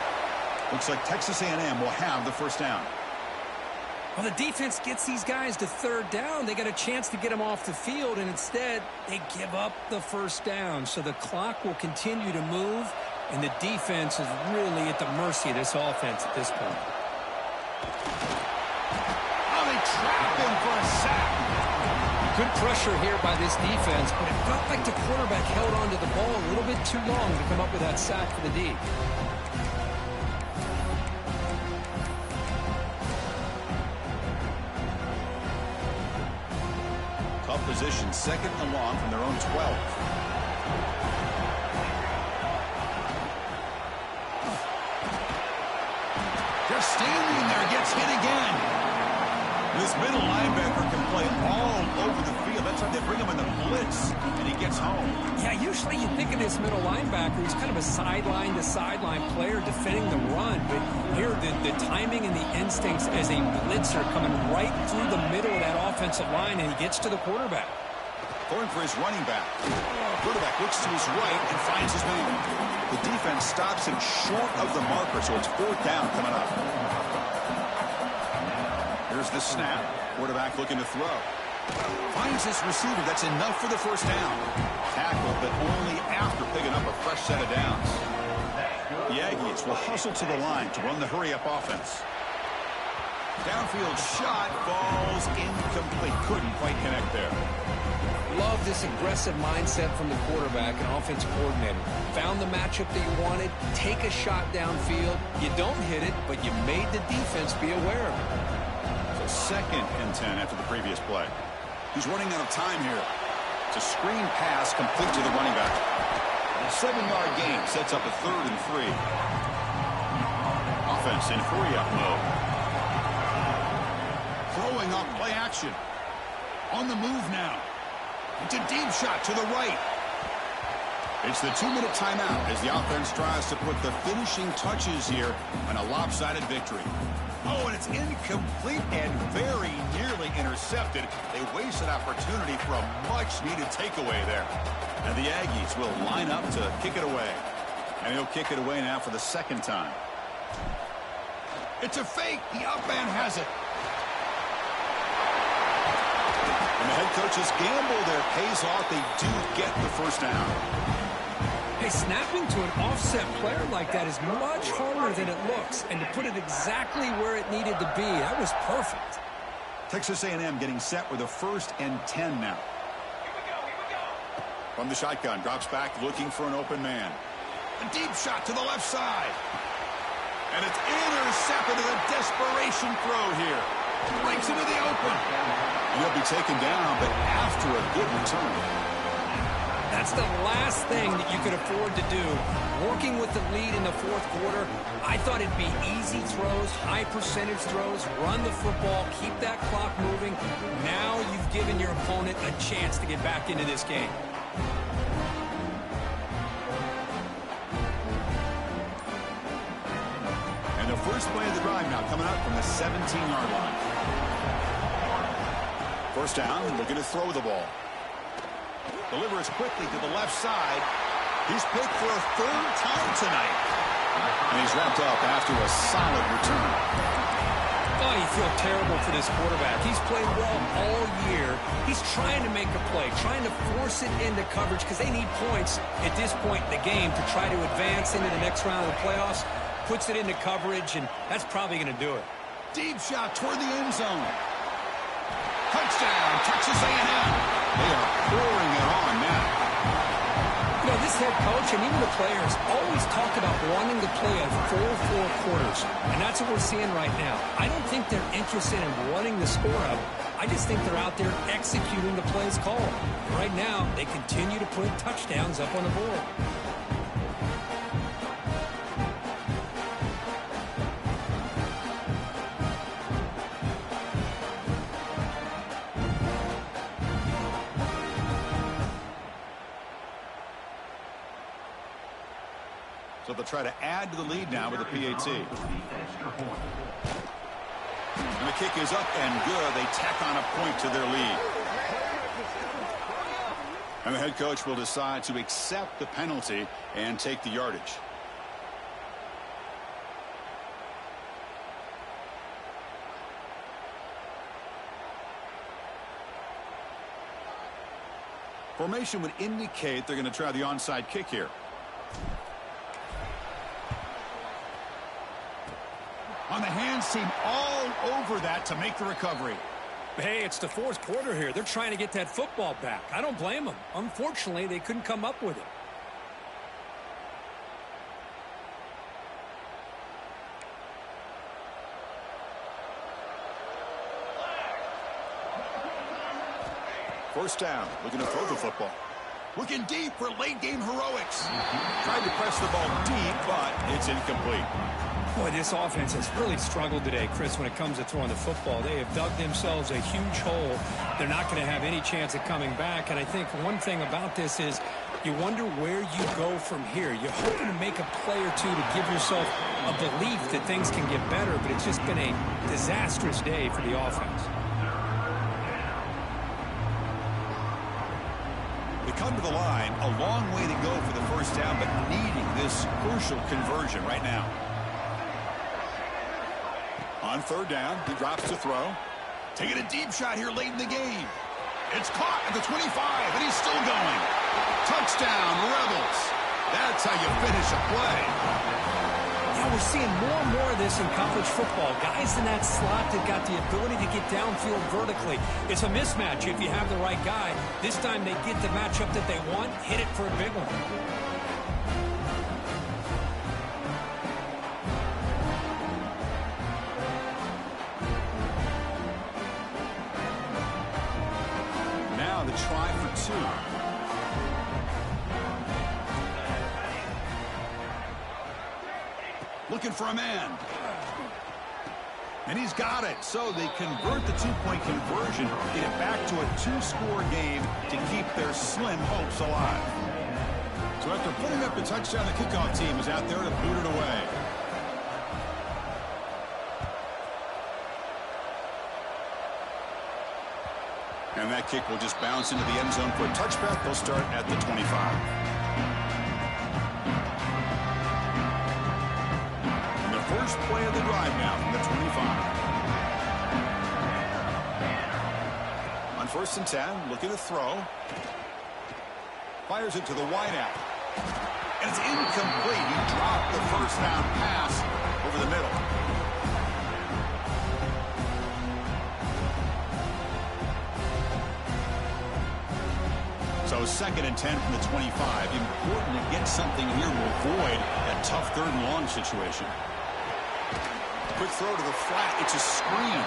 Looks like Texas A&M will have the first down. Well, the defense gets these guys to 3rd down. They got a chance to get them off the field, and instead they give up the first down. So the clock will continue to move, and the defense is really at the mercy of this offense at this point. Oh, they trap him for a sack. Good pressure here by this defense, but it felt like the quarterback held onto the ball a little bit too long to come up with that sack for the D. Tough position, 2nd and long from their own 12. Just standing there, gets hit again. This middle linebacker can play all over the field. That's how they bring him in the blitz, and he gets home. Yeah, usually you think of this middle linebacker, he's kind of a sideline-to-sideline player defending the run. But here, the timing and the instincts as a blitzer coming right through the middle of that offensive line, and he gets to the quarterback. Going for his running back. Quarterback looks to his right and finds his man. The defense stops him short of the marker, so it's 4th down coming up. Here's the snap. Quarterback looking to throw. Finds his receiver. That's enough for the first down. Tackle, but only after picking up a fresh set of downs. The Aggies will hustle to the line to run the hurry-up offense. Downfield shot falls incomplete. Couldn't quite connect there. Love this aggressive mindset from the quarterback and offensive coordinator. Found the matchup that you wanted. Take a shot downfield. You don't hit it, but you made the defense be aware of it. 2nd and 10 after the previous play. He's running out of time here. It's a screen pass complete to the running back. A 7-yard gain sets up a 3rd and 3. Offense in hurry-up mode. Throwing off play action. On the move now. It's a deep shot to the right. It's the 2-minute timeout as the offense tries to put the finishing touches here on a lopsided victory. Oh, and it's incomplete and very nearly intercepted. They wasted opportunity for a much-needed takeaway there. And the Aggies will line up to kick it away. And he'll kick it away now for the 2nd time. It's a fake. The up man has it. And the head coach's gamble there pays off. They do get the first down. Hey, snapping to an offset player like that is much harder than it looks. And to put it exactly where it needed to be, that was perfect. Texas A&M getting set with a 1st and 10 now. From the shotgun, drops back looking for an open man. A deep shot to the left side. And it's intercepted as a desperation throw here. Breaks into the open. And he'll be taken down, but after a good return. That's the last thing that you could afford to do. Working with the lead in the 4th quarter, I thought it'd be easy throws, high percentage throws, run the football, keep that clock moving. Now you've given your opponent a chance to get back into this game. And the first play of the drive now coming up from the 17-yard line. First down, looking to throw the ball. Delivers quickly to the left side. He's picked for a 3rd time tonight. And he's wrapped up after a solid return. Oh, you feel terrible for this quarterback. He's played well all year. He's trying to make a play, trying to force it into coverage because they need points at this point in the game to try to advance into the next round of the playoffs. Puts it into coverage, and that's probably going to do it. Deep shot toward the end zone. Touchdown, Texas A&M. They are pouring it on now. You know, this head coach and even the players always talk about wanting to play a full 4 quarters, and that's what we're seeing right now. I don't think they're interested in running the score up. I just think they're out there executing the plays called. Right now, they continue to put touchdowns up on the board. So they'll try to add to the lead now with a PAT. And the kick is up and good. They tack on a point to their lead. And the head coach will decide to accept the penalty and take the yardage. Formation would indicate they're going to try the onside kick here. On the hands team all over that to make the recovery. Hey, it's the 4th quarter here. They're trying to get that football back. I don't blame them. Unfortunately, they couldn't come up with it. First down, looking to throw the football. Looking deep for late game heroics. Tried to press the ball deep, but it's incomplete. Boy, this offense has really struggled today, Chris, when it comes to throwing the football. They have dug themselves a huge hole. They're not going to have any chance of coming back. And I think one thing about this is you wonder where you go from here. You're hoping to make a play or two to give yourself a belief that things can get better, but it's just been a disastrous day for the offense. They come to the line, a long way to go for the first down, but needing this crucial conversion right now. On 3rd down, he drops to throw. Taking a deep shot here late in the game. It's caught at the 25, and he's still going. Touchdown, Rebels. That's how you finish a play. Yeah, we're seeing more and more of this in college football. Guys in that slot that got the ability to get downfield vertically. It's a mismatch if you have the right guy. This time they get the matchup that they want, hit it for a big one. Try for 2. Looking for a man. And he's got it. So they convert the 2-point conversion, get it back to a 2-score game to keep their slim hopes alive. So after putting up the touchdown, the kickoff team is out there to boot it away. And that kick will just bounce into the end zone for a touchback. They'll start at the 25. And the first play of the drive now from the 25. On 1st and 10, looking to throw. Fires it to the wideout. And it's incomplete. He dropped the first down pass over the middle. So 2nd and 10 from the 25. Important to get something here to avoid that tough 3rd and long situation. Quick throw to the flat. It's a screen.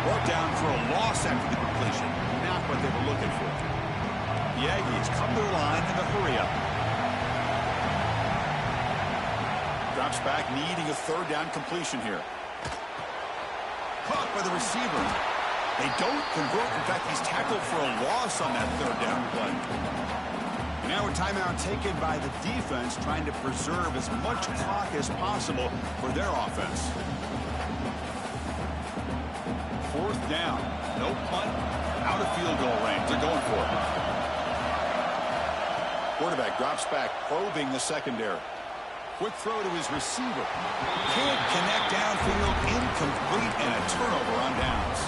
Brought down for a loss after the completion. Not what they were looking for. The Aggies come to the line in the hurry up. Drops back, needing a 3rd down completion here. Caught by the receiver. They don't convert. In fact, he's tackled for a loss on that 3rd down play. And now a timeout taken by the defense, trying to preserve as much clock as possible for their offense. 4th down. No punt. Out of field goal range. They're going for it. Quarterback drops back, probing the secondary. Quick throw to his receiver. Can't connect downfield. Incomplete, and a turnover on downs.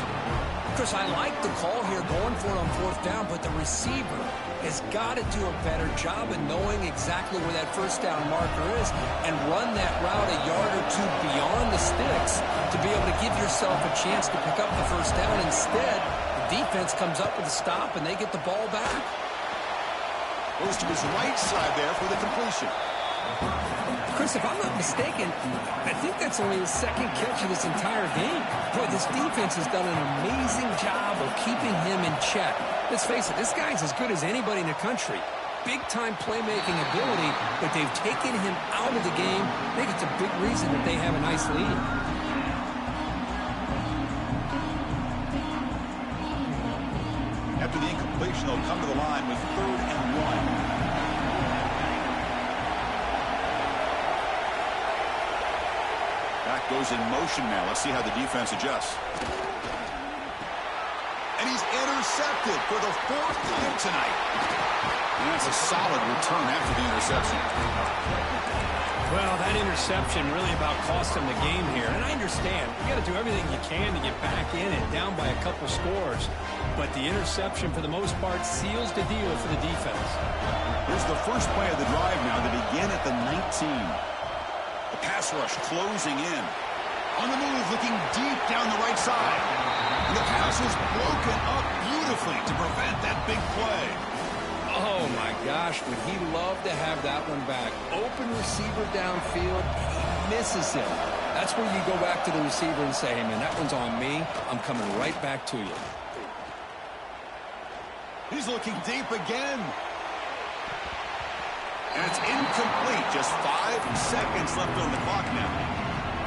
Chris, I like the call here going for it on 4th down, but the receiver has got to do a better job of knowing exactly where that 1st down marker is and run that route a yard or 2 beyond the sticks to be able to give yourself a chance to pick up the 1st down. Instead, the defense comes up with a stop and they get the ball back. Goes to his right side there for the completion. Chris, if I'm not mistaken, I think that's only his second catch of this entire game. Boy, this defense has done an amazing job of keeping him in check. Let's face it, this guy's as good as anybody in the country. Big-time playmaking ability, but they've taken him out of the game. I think it's a big reason that they have a nice lead. After the incompletion, they'll come to the line with 3rd and 1. Back goes in motion now. Let's see how the defense adjusts. And he's intercepted for the 4th time tonight. And that's a solid return after the interception. Well, that interception really about cost him the game here. And I understand. You got to do everything you can to get back in and down by a couple scores. But the interception, for the most part, seals the deal for the defense. Here's the first play of the drive now to begin at the 19. The pass rush closing in. On the move, looking deep down the right side. And the pass is broken up beautifully to prevent that big play. Oh, my gosh, would he love to have that one back. Open receiver downfield, he misses it. That's where you go back to the receiver and say, hey, man, that one's on me. I'm coming right back to you. He's looking deep again. And it's incomplete. Just 5 seconds left on the clock now.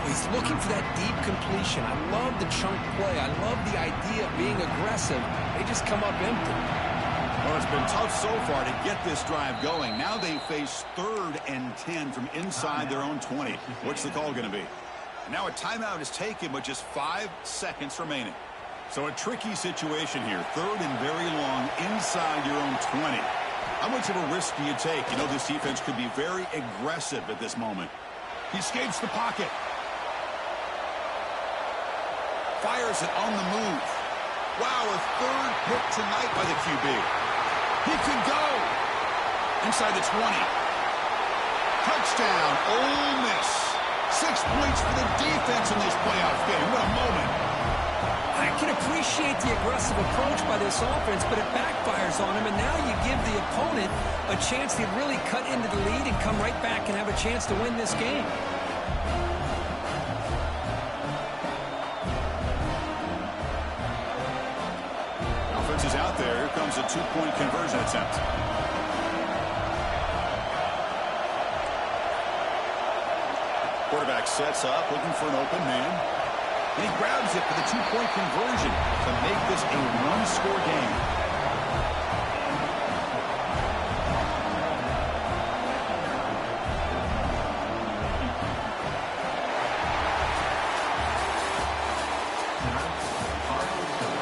He's looking for that deep completion. I love the chunk play. I love the idea of being aggressive. They just come up empty. Well, it's been tough so far to get this drive going. Now they face 3rd and 10 from inside their own 20. What's the call going to be? Now a timeout is taken with just 5 seconds remaining. So a tricky situation here. 3rd and very long inside your own 20. How much of a risk do you take? You know this defense could be very aggressive at this moment. He escapes the pocket. Fires it on the move. Wow, a 3rd hit tonight by the QB. He could go. Inside the 20. Touchdown, Ole Miss. 6 points for the defense in this playoff game. What a moment. I can appreciate the aggressive approach by this offense, but it backfires on him, and now you give the opponent a chance to really cut into the lead and come right back and have a chance to win this game. Offense is out there. Here comes a 2-point conversion attempt. Quarterback sets up, looking for an open man. And he grabs it for the 2-point conversion to make this a 1-score game.